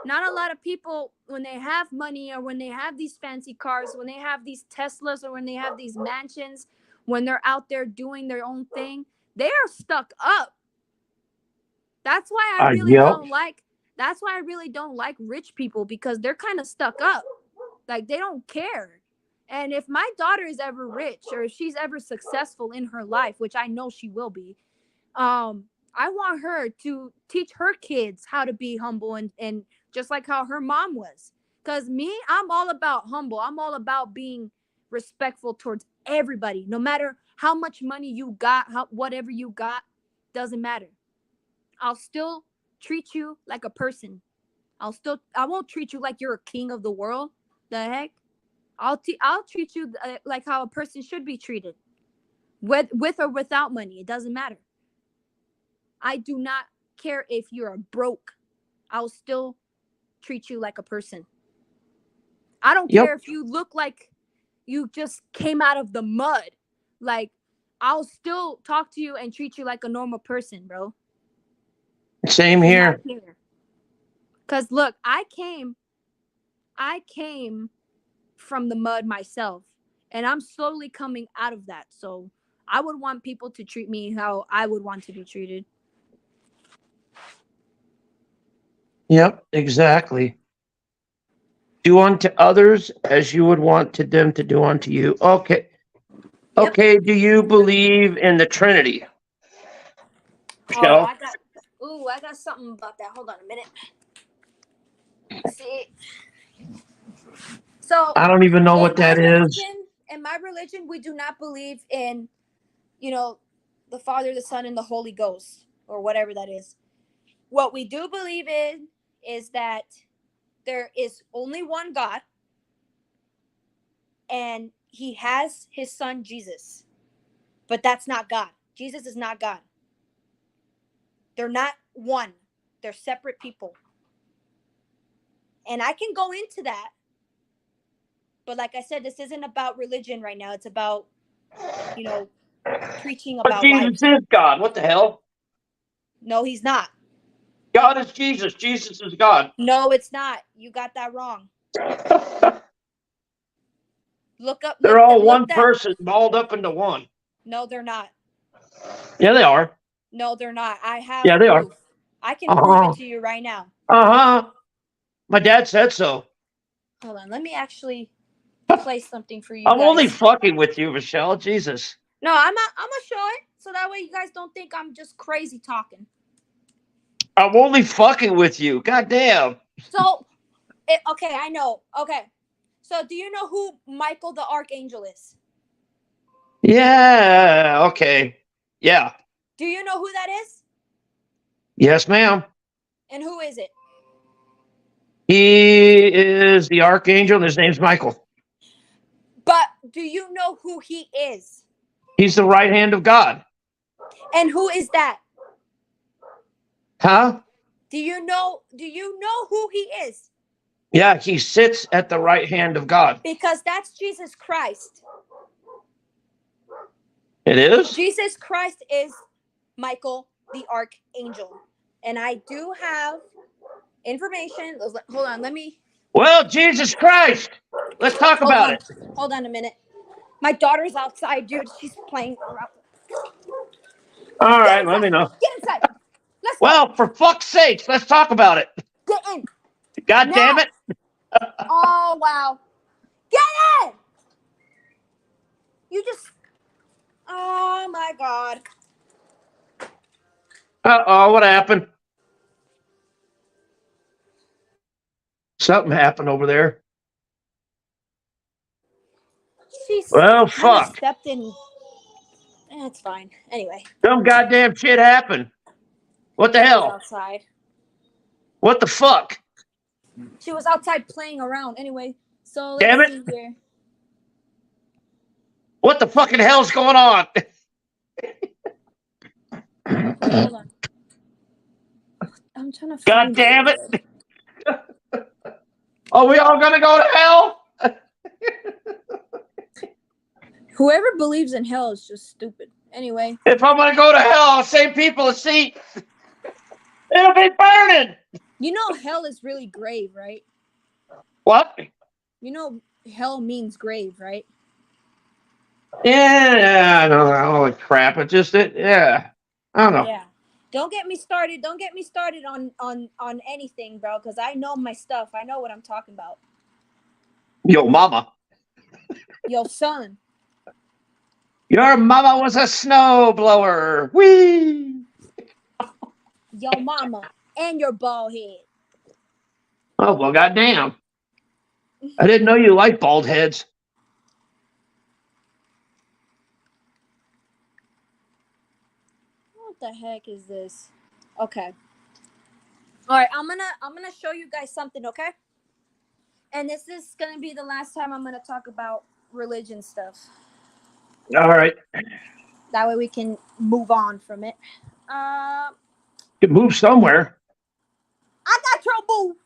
Speaker 2: Not a lot of people, when they have money or when they have these fancy cars, when they have these Teslas or when they have these mansions, when they're out there doing their own thing, they are stuck up. That's why I really
Speaker 1: Yep.
Speaker 2: don't like that's why I really don't like rich people, because they're kind of stuck up. Like they don't care. And if my daughter is ever rich, or if she's ever successful in her life, which I know she will be, I want her to teach her kids how to be humble, and just like how her mom was. Because me, I'm all about humble. I'm all about being respectful towards everybody, no matter how much money you got, whatever you got, doesn't matter. I'll still treat you like a person. I won't treat you like you're a king of the world. The heck? I'll treat you like how a person should be treated. With or without money, it doesn't matter. I do not care if you're broke. I'll still treat you like a person. I don't
Speaker 1: Yep.
Speaker 2: care if you look like you just came out of the mud. Like, I'll still talk to you and treat you like a normal person, bro.
Speaker 1: Same
Speaker 2: Do not
Speaker 1: here.
Speaker 2: care. Cause look, I came from the mud myself, and I'm slowly coming out of that. So I would want people to treat me how I would want to be treated.
Speaker 1: Yep, exactly. Do unto others as you would want to them to do unto you. Okay.
Speaker 2: Yep.
Speaker 1: Okay, do you believe in the Trinity?
Speaker 2: Oh,
Speaker 1: Michelle?
Speaker 2: I got something about that. Hold on a minute. See, so
Speaker 1: I don't even know what that is.
Speaker 2: in my religion, we do not believe in, you know, the Father, the Son, and the Holy Ghost, or whatever that is. What we do believe in is that there is only one God, and He has His Son Jesus. But that's not God. Jesus is not God. They're not one. They're separate people. And I can go into that. But like I said, this isn't about religion right now. It's about, you know, preaching
Speaker 1: But
Speaker 2: about life.
Speaker 1: Jesus is God. What the hell?
Speaker 2: No, He's not.
Speaker 1: God is Jesus. Jesus is God.
Speaker 2: No, it's not. You got that wrong. Look up.
Speaker 1: They're
Speaker 2: Look
Speaker 1: all
Speaker 2: that. Look
Speaker 1: one
Speaker 2: that.
Speaker 1: person balled up into one.
Speaker 2: No, they're not.
Speaker 1: Yeah, they are.
Speaker 2: No, they're not. I have
Speaker 1: Yeah, they are.
Speaker 2: proof. I can prove
Speaker 1: Uh-huh.
Speaker 2: it to you right now.
Speaker 1: Uh-huh. My dad said so.
Speaker 2: Hold on. Let me actually play something for you
Speaker 1: I'm only
Speaker 2: guys.
Speaker 1: fucking with you, Michelle. Jesus.
Speaker 2: No, I'm gonna show it so that way you guys don't think I'm just crazy talking.
Speaker 1: I'm only fucking with you. God damn.
Speaker 2: So, okay, I know. Okay, so do you know who Michael the Archangel is?
Speaker 1: Yeah. Okay. Yeah.
Speaker 2: Do you know who that is?
Speaker 1: Yes, ma'am.
Speaker 2: And who is it?
Speaker 1: He is the archangel, and his name's Michael.
Speaker 2: But do you know who he is?
Speaker 1: He's the right hand of God.
Speaker 2: And who is that?
Speaker 1: Huh?
Speaker 2: Do you know who he is?
Speaker 1: Yeah, he sits at the right hand of God.
Speaker 2: Because that's Jesus Christ.
Speaker 1: It is?
Speaker 2: Jesus Christ is Michael the Archangel. And I do have information. Hold on, let me
Speaker 1: Well, Jesus Christ. Let's talk
Speaker 2: hold
Speaker 1: about
Speaker 2: on.
Speaker 1: it.
Speaker 2: Hold on a minute. My daughter's outside, dude. She's playing around.
Speaker 1: All
Speaker 2: Get
Speaker 1: right, let
Speaker 2: inside.
Speaker 1: me know.
Speaker 2: Get inside. Let's go.
Speaker 1: Well, for fuck's sakes, let's talk about it.
Speaker 2: Get in.
Speaker 1: God damn
Speaker 2: Now.
Speaker 1: it.
Speaker 2: Oh, wow. Get in. You just. Oh, my God.
Speaker 1: Uh-oh, what happened? Something happened over there.
Speaker 2: She's
Speaker 1: Well,
Speaker 2: kind of
Speaker 1: fuck.
Speaker 2: stepped in. It's fine. Anyway,
Speaker 1: Some goddamn shit happened. What the
Speaker 2: she was
Speaker 1: hell?
Speaker 2: outside.
Speaker 1: What the fuck?
Speaker 2: She was outside playing around. Anyway, so let's
Speaker 1: Damn it.
Speaker 2: see here.
Speaker 1: What the fucking hell's going on?
Speaker 2: Hold on. I'm trying to
Speaker 1: God
Speaker 2: find
Speaker 1: damn it.
Speaker 2: it.
Speaker 1: Are we all gonna go to hell?
Speaker 2: Whoever believes in hell is just stupid. Anyway.
Speaker 1: If I'm gonna go to hell, I'll save people a seat. It'll be burning.
Speaker 2: You know hell is really grave, right?
Speaker 1: What?
Speaker 2: You know hell means grave, right?
Speaker 1: Yeah, I don't know. Holy crap. Yeah. I don't know.
Speaker 2: Yeah. Don't get me started. Don't get me started on anything, bro, because I know my stuff. I know what I'm talking about.
Speaker 1: Yo, mama.
Speaker 2: Yo, son.
Speaker 1: Your mama was a snow blower. Whee!
Speaker 2: Yo, mama. And your bald head.
Speaker 1: Oh, well, goddamn. I didn't know you liked bald heads.
Speaker 2: the heck is this? Okay. All right, I'm gonna show you guys something, okay? And this is gonna be the last time I'm gonna talk about religion stuff.
Speaker 1: All right.
Speaker 2: That way we can move on from it.
Speaker 1: You can move somewhere.
Speaker 2: I got trouble.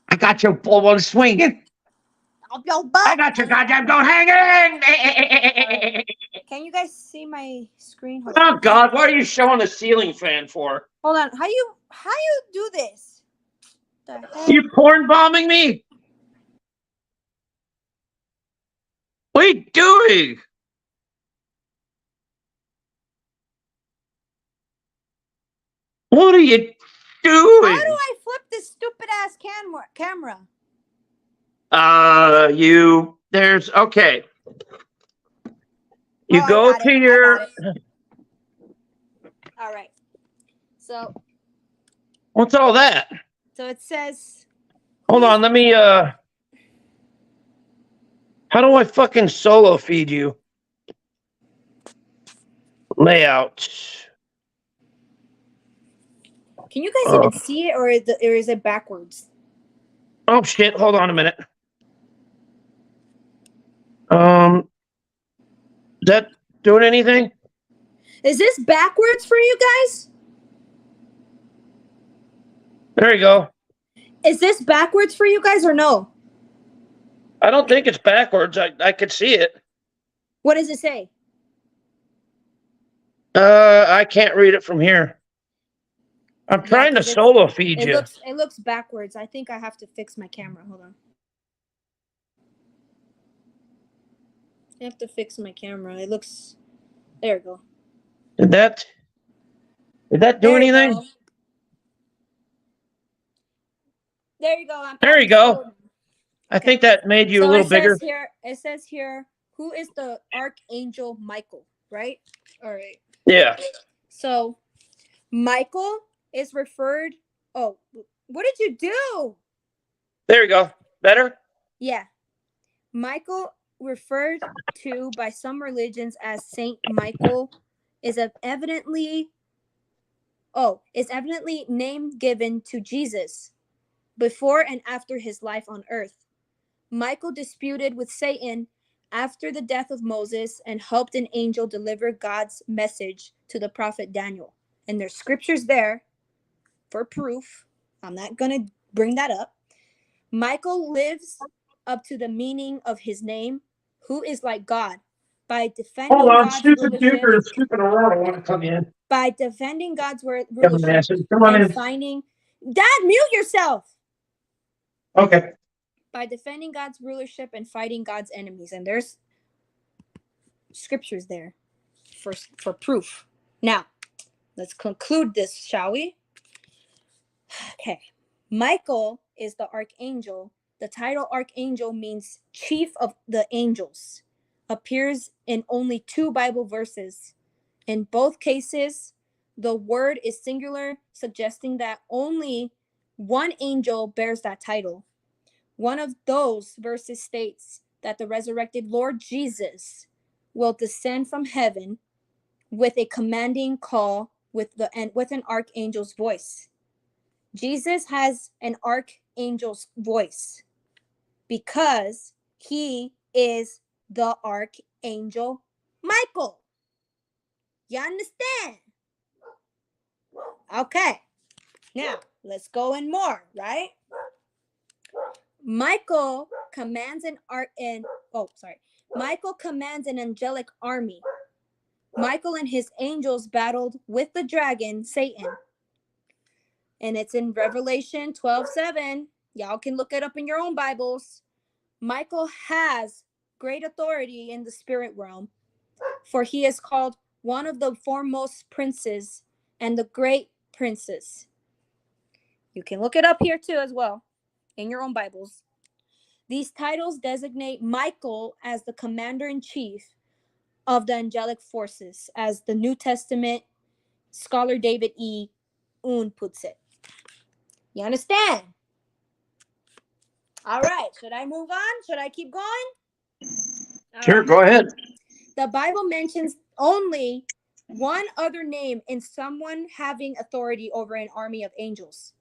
Speaker 1: I got your full one swinging.
Speaker 2: Up your butt.
Speaker 1: I got your goddamn goat hanging.
Speaker 2: Can you guys see my screen? Hold
Speaker 1: Oh
Speaker 2: on.
Speaker 1: God, what are you showing the ceiling fan for?
Speaker 2: Hold on. How you do this? The heck?
Speaker 1: You porn bombing me? What are you doing? What are you doing?
Speaker 2: How do I flip this stupid ass camera?
Speaker 1: There's okay. You
Speaker 2: I
Speaker 1: go
Speaker 2: got
Speaker 1: to
Speaker 2: it.
Speaker 1: your.
Speaker 2: I got it. All right. So
Speaker 1: What's all that?
Speaker 2: it says.
Speaker 1: Hold on, let me. How do I fucking solo feed you? Layout.
Speaker 2: Can you guys even see it, or is it backwards?
Speaker 1: Oh shit! Hold on a minute. Is that doing anything?
Speaker 2: Is this backwards for you guys?
Speaker 1: There you go.
Speaker 2: Is this backwards for you guys or no?
Speaker 1: I don't think it's backwards. I could see it.
Speaker 2: What does it say?
Speaker 1: I can't read it from here. I'm trying to solo feed you.
Speaker 2: It looks backwards. I think I have to fix my camera. Hold on. I have to fix my camera. It looks. There we go.
Speaker 1: Did that do anything?
Speaker 2: Go. There you go.
Speaker 1: There you go. I think that made you a little bigger.
Speaker 2: It says here, who is the Archangel Michael, right? All right.
Speaker 1: Yeah.
Speaker 2: So, Michael is referred. Oh, what did you do?
Speaker 1: There you go. Better?
Speaker 2: Yeah. Michael, referred to by some religions as Saint Michael, is evidently name given to Jesus before and after his life on earth. Michael disputed with Satan after the death of Moses and helped an angel deliver God's message to the prophet Daniel. And there's scriptures there for proof. I'm not going to bring that up. Michael lives up to the meaning of his name, who is like God, by defending God's rulership.
Speaker 1: Around. I want to come in.
Speaker 2: By defending God's rulership and finding. Dad, mute yourself.
Speaker 1: Okay.
Speaker 2: By defending God's rulership and fighting God's enemies. And there's scriptures there for proof. Now, let's conclude this, shall we? Okay. Michael is the archangel. The title archangel means chief of the angels. Appears in only 2 Bible verses. In both cases, the word is singular, suggesting that only one angel bears that title. One of those verses states that the resurrected Lord Jesus will descend from heaven with a commanding call with an archangel's voice. Jesus has an archangel's voice because he is the archangel Michael. You understand? Okay. Now, let's go in more, right? Michael commands Michael commands an angelic army. Michael and his angels battled with the dragon, Satan. And it's in Revelation 12:7. Y'all can look it up in your own Bibles. Michael has great authority in the spirit realm, for he is called one of the foremost princes and the great princes. You can look it up here too as well in your own Bibles. These titles designate Michael as the commander-in-chief of the angelic forces, as the New Testament scholar David E. Oon puts it. You understand? All right. Should I move on? Should I keep going?
Speaker 1: Sure, go ahead.
Speaker 2: The Bible mentions only one other name in someone having authority over an army of angels.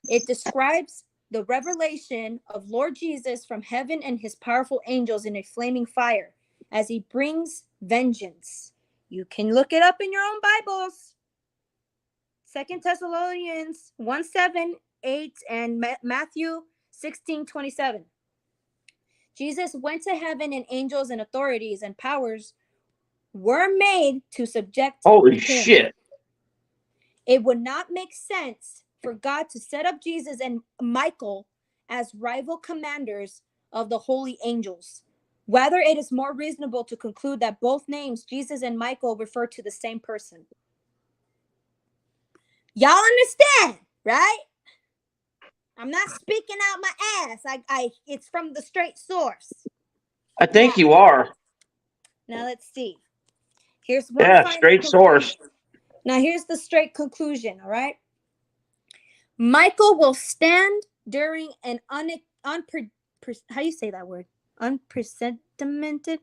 Speaker 2: It describes the revelation of Lord Jesus from heaven and his powerful angels in a flaming fire as he brings vengeance. You can look it up in your own Bibles. 2 Thessalonians 1:7-8 and Matthew 16:27. Jesus went to heaven, and angels and authorities and powers were made to subject
Speaker 1: Holy
Speaker 2: him.
Speaker 1: shit.
Speaker 2: It would not make sense for God to set up Jesus and Michael as rival commanders of the holy angels. Rather, it is more reasonable to conclude that both names, Jesus and Michael, refer to the same person. Y'all understand, right? I'm not speaking out my ass. It's from the straight source.
Speaker 1: I think you are.
Speaker 2: Now let's see. Here's one
Speaker 1: Yeah,
Speaker 2: final
Speaker 1: straight
Speaker 2: conclusion.
Speaker 1: source.
Speaker 2: Now here's the straight conclusion, all right? Michael will stand during an how do you say that word? Unprecedented?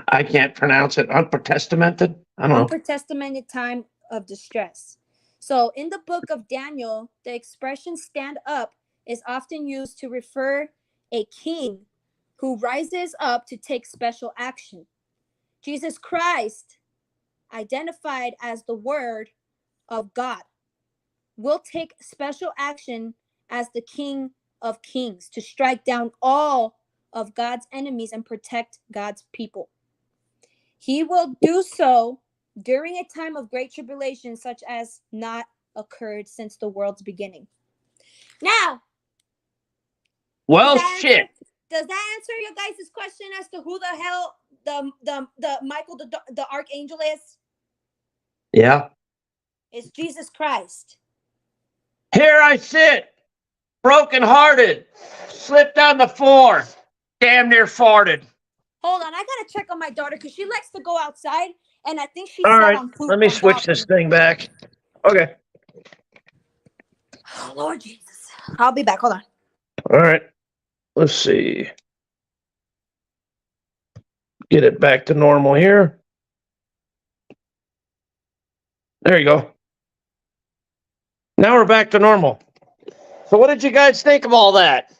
Speaker 1: I can't pronounce it. Unprotestamented? I don't know.
Speaker 2: Unprecedented time of distress. So in the book of Daniel, the expression stand up is often used to refer a king who rises up to take special action. Jesus Christ, identified as the Word of God, will take special action as the King of Kings to strike down all of God's enemies and protect God's people. He will do so during a time of great tribulation, such as not occurred since the world's beginning. Now,
Speaker 1: Well, shit.
Speaker 2: does that answer your guys' question as to who the hell the Michael the archangel is?
Speaker 1: Yeah.
Speaker 2: It's Jesus Christ.
Speaker 1: Here I sit, broken-hearted, slipped on the floor, damn near farted.
Speaker 2: Hold on, I gotta check on my daughter because she likes to go outside, and I think she
Speaker 1: All
Speaker 2: sat
Speaker 1: right,
Speaker 2: on poop.
Speaker 1: let me switch this thing back. Okay.
Speaker 2: Oh, Lord Jesus. I'll be back. Hold on.
Speaker 1: All right. Let's see. Get it back to normal here. There you go. Now we're back to normal. So what did you guys think of all that?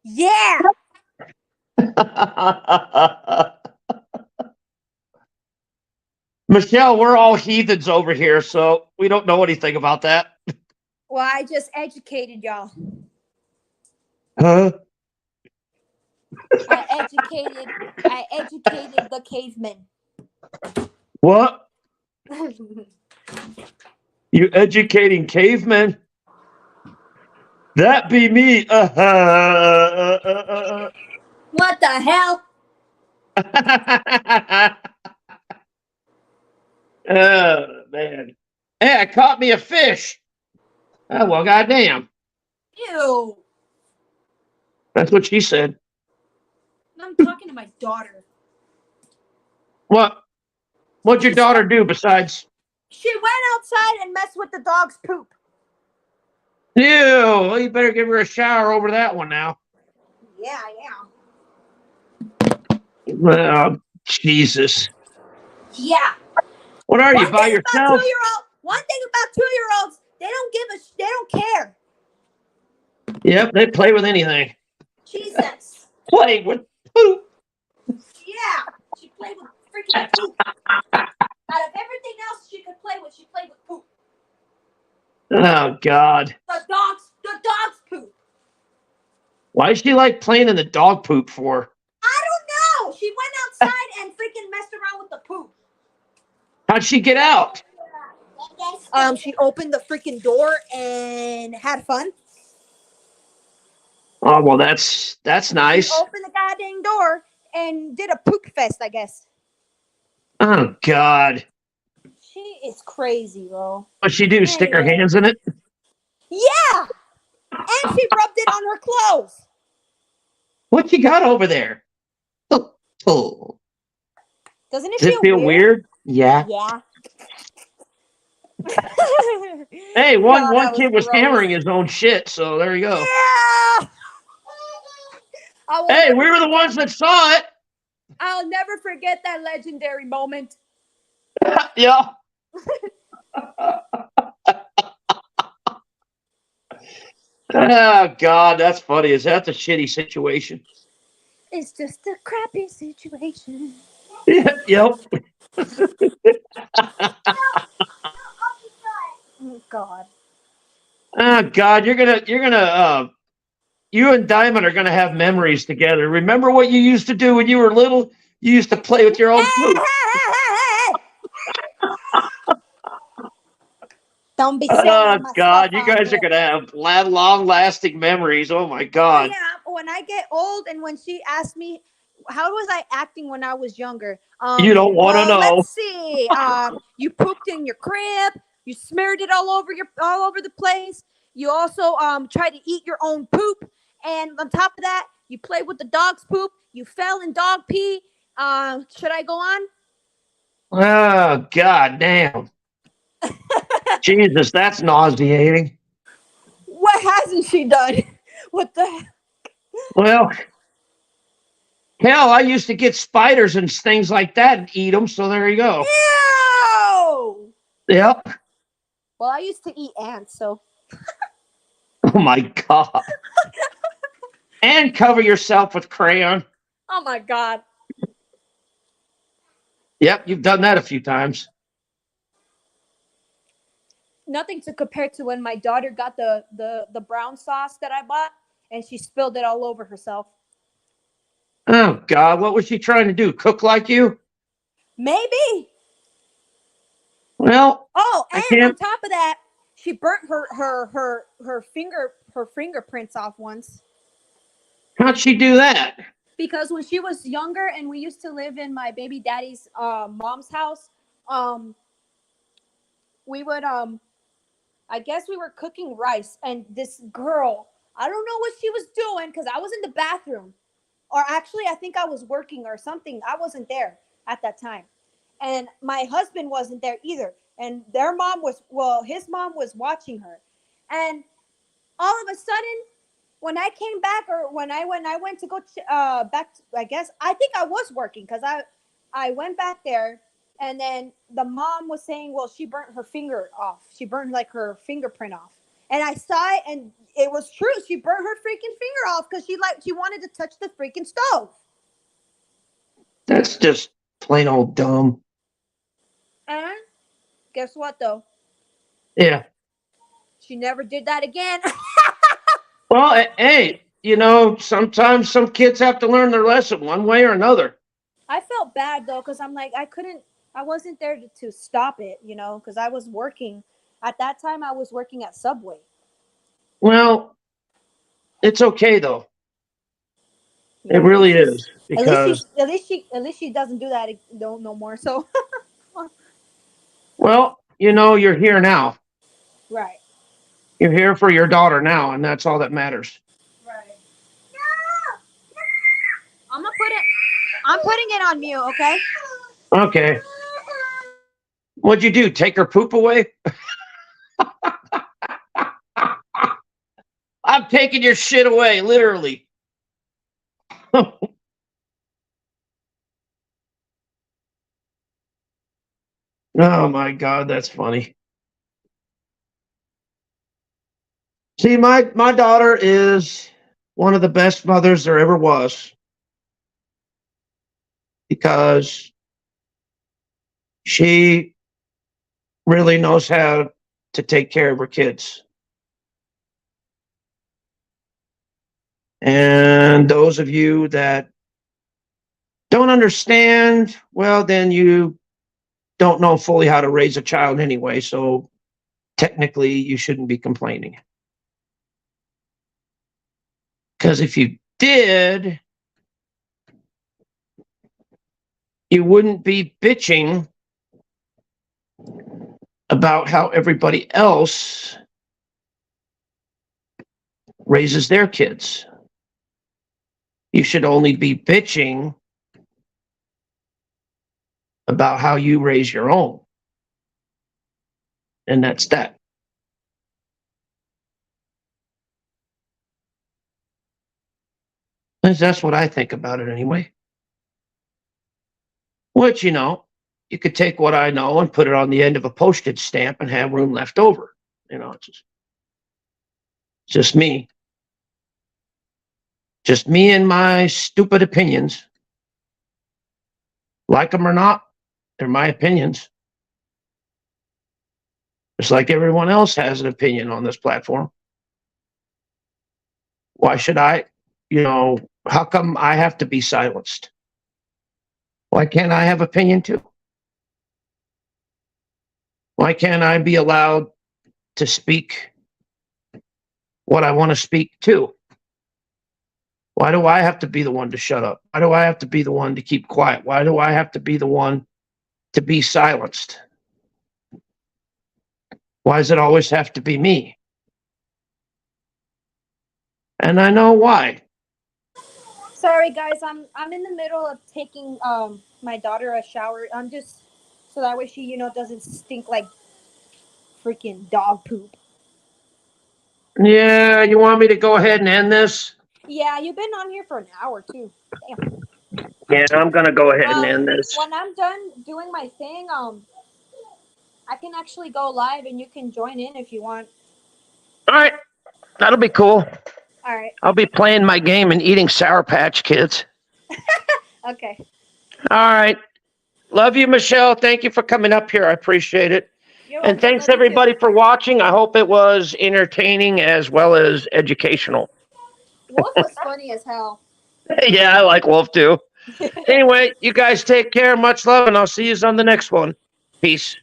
Speaker 2: Yeah.
Speaker 1: Michelle, we're all heathens over here, so we don't know anything about that.
Speaker 2: Well, I just educated y'all.
Speaker 1: Huh?
Speaker 2: I educated the cavemen.
Speaker 1: What? You educating cavemen? That be me.
Speaker 2: What the hell?
Speaker 1: Oh, man. Hey, I caught me a fish. Oh, well, goddamn.
Speaker 2: Ew.
Speaker 1: That's what she said.
Speaker 2: I'm talking to my daughter.
Speaker 1: What? What'd your daughter do besides?
Speaker 2: She went outside and messed with the dog's poop.
Speaker 1: Ew. Well, you better give her a shower over that one now.
Speaker 2: Yeah, I am.
Speaker 1: Well, Jesus.
Speaker 2: Yeah.
Speaker 1: What are you, by yourself?
Speaker 2: One thing about 2-year-olds, they don't care.
Speaker 1: Yep, they play with anything.
Speaker 2: Jesus.
Speaker 1: Play with poop.
Speaker 2: Yeah. She played with freaking poop. Out of everything else she could play with, she played with poop.
Speaker 1: Oh, God.
Speaker 2: The dog's poop.
Speaker 1: Why is she like playing in the dog poop for?
Speaker 2: I don't know. She went outside and freaking messed around with the poop.
Speaker 1: How'd she get out?
Speaker 2: She opened the freaking door and had fun.
Speaker 1: Oh, well, that's nice.
Speaker 2: She opened the goddamn door and did a poop fest, I guess.
Speaker 1: Oh, God.
Speaker 2: She is crazy, bro.
Speaker 1: What'd she do? Stick her hands in it?
Speaker 2: Yeah. And she rubbed it on her clothes.
Speaker 1: What you got over there? Oh.
Speaker 2: Doesn't it
Speaker 1: Does it feel weird? Yeah.
Speaker 2: Yeah.
Speaker 1: Hey, one kid was hammering his own shit, so there you go.
Speaker 2: Yeah. I will
Speaker 1: Hey,
Speaker 2: never
Speaker 1: we were the
Speaker 2: forget.
Speaker 1: ones that saw it.
Speaker 2: I'll never forget that legendary moment.
Speaker 1: Yeah. Oh God, that's funny. Is that the shitty situation?
Speaker 2: It's just a crappy situation.
Speaker 1: Yep.
Speaker 2: Oh God.
Speaker 1: Oh God, you and Diamond are gonna have memories together. Remember what you used to do when you were little? You used to play with your own poop.
Speaker 2: Don't be saying
Speaker 1: Oh
Speaker 2: my stuff
Speaker 1: God, you
Speaker 2: on
Speaker 1: guys are
Speaker 2: here.
Speaker 1: gonna have long-lasting memories. Oh my
Speaker 2: Oh
Speaker 1: God,
Speaker 2: yeah, when I get old and when she asked me how was I acting when I was younger?
Speaker 1: you don't want to
Speaker 2: Well, let's
Speaker 1: know.
Speaker 2: see. You pooped in your crib, you smeared it all over the place. You also tried to eat your own poop, and on top of that, you played with the dog's poop. You fell in dog pee. Should I go on?
Speaker 1: Oh God, damn, Jesus, that's nauseating.
Speaker 2: What hasn't she done? What the heck?
Speaker 1: Well, hell, I used to get spiders and things like that and eat them. So there you go.
Speaker 2: Ew!
Speaker 1: Yep.
Speaker 2: Well, I used to eat ants, so
Speaker 1: Oh my God. And cover yourself with crayon.
Speaker 2: oh my god.
Speaker 1: Yep, you've done that a few times.
Speaker 2: Nothing to compare to when my daughter got the brown sauce that I bought and she spilled it all over herself.
Speaker 1: Oh God, what was she trying to do? Cook like you?
Speaker 2: Maybe.
Speaker 1: Well,
Speaker 2: Oh,
Speaker 1: I
Speaker 2: and on
Speaker 1: can't.
Speaker 2: top of that, she burnt her fingerprints off once
Speaker 1: How'd she do that?
Speaker 2: because when she was younger and we used to live in my baby daddy's mom's house, um we would I guess we were cooking rice and this girl, I don't know what she was doing cuz I was in the bathroom, or actually I think I was working or something. I wasn't there at that time. And my husband wasn't there either. And their mom was, well, his mom was watching her. And all of a sudden, when I came back, or when I went to go back, I guess I think I was working because I went back there, and then the mom was saying, well, she burnt her finger off. She burnt like her fingerprint off, and I saw it, and it was true. She burnt her freaking finger off because she wanted to touch the freaking stove.
Speaker 1: That's just plain old dumb.
Speaker 2: And guess what though?
Speaker 1: Yeah.
Speaker 2: She never did that again.
Speaker 1: Well, hey, sometimes some kids have to learn their lesson one way or another.
Speaker 2: I felt bad though because I'm like I wasn't there to stop it, because I was working at that time. I was working at Subway.
Speaker 1: Well, it's okay though. It
Speaker 2: At
Speaker 1: really
Speaker 2: least she's
Speaker 1: is because,
Speaker 2: at least she doesn't do that no more. So
Speaker 1: well, you're here now.
Speaker 2: right,
Speaker 1: You're here for your daughter now, and that's all that matters.
Speaker 2: right. I'm gonna put it. I'm putting it on mute. Okay.
Speaker 1: Okay. What'd you do? Take her poop away? I'm taking your shit away, literally. Oh my God, that's funny. See, my daughter is one of the best mothers there ever was because she really knows how to take care of her kids. And those of you that don't understand, well, then you don't know fully how to raise a child anyway. So technically, you shouldn't be complaining. Because if you did, you wouldn't be bitching about how everybody else raises their kids. You should only be bitching about how you raise your own. And that's that. At least that's what I think about it anyway. Which, you could take what I know and put it on the end of a postage stamp and have room left over. It's just me. Just me and my stupid opinions. Like them or not, they're my opinions. Just like everyone else has an opinion on this platform. Why should I? How come I have to be silenced? Why can't I have opinion too? Why can't I be allowed to speak what I want to speak to? Why do I have to be the one to shut up? Why do I have to be the one to keep quiet? Why do I have to be the one to be silenced? Why does it always have to be me? And I know why.
Speaker 2: Sorry guys, I'm in the middle of taking my daughter a shower. I'm just so that way she doesn't stink like freaking dog poop.
Speaker 1: Yeah, you want me to go ahead and end this?
Speaker 2: Yeah, you've been on here for an hour too. Damn.
Speaker 1: Yeah, I'm going to go ahead and end this.
Speaker 2: When I'm done doing my thing, I can actually go live and you can join in if you want.
Speaker 1: All right. That'll be cool.
Speaker 2: All right.
Speaker 1: I'll be playing my game and eating Sour Patch Kids.
Speaker 2: Okay.
Speaker 1: All right. Love you, Michelle. Thank you for coming up here. I appreciate it.
Speaker 2: You're
Speaker 1: And
Speaker 2: welcome.
Speaker 1: thanks,
Speaker 2: Love you too.
Speaker 1: everybody, for watching. I hope it was entertaining as well as educational.
Speaker 2: Wolf was funny as hell.
Speaker 1: Yeah, I like Wolf too. Anyway, you guys take care. Much love, and I'll see you on the next one. Peace.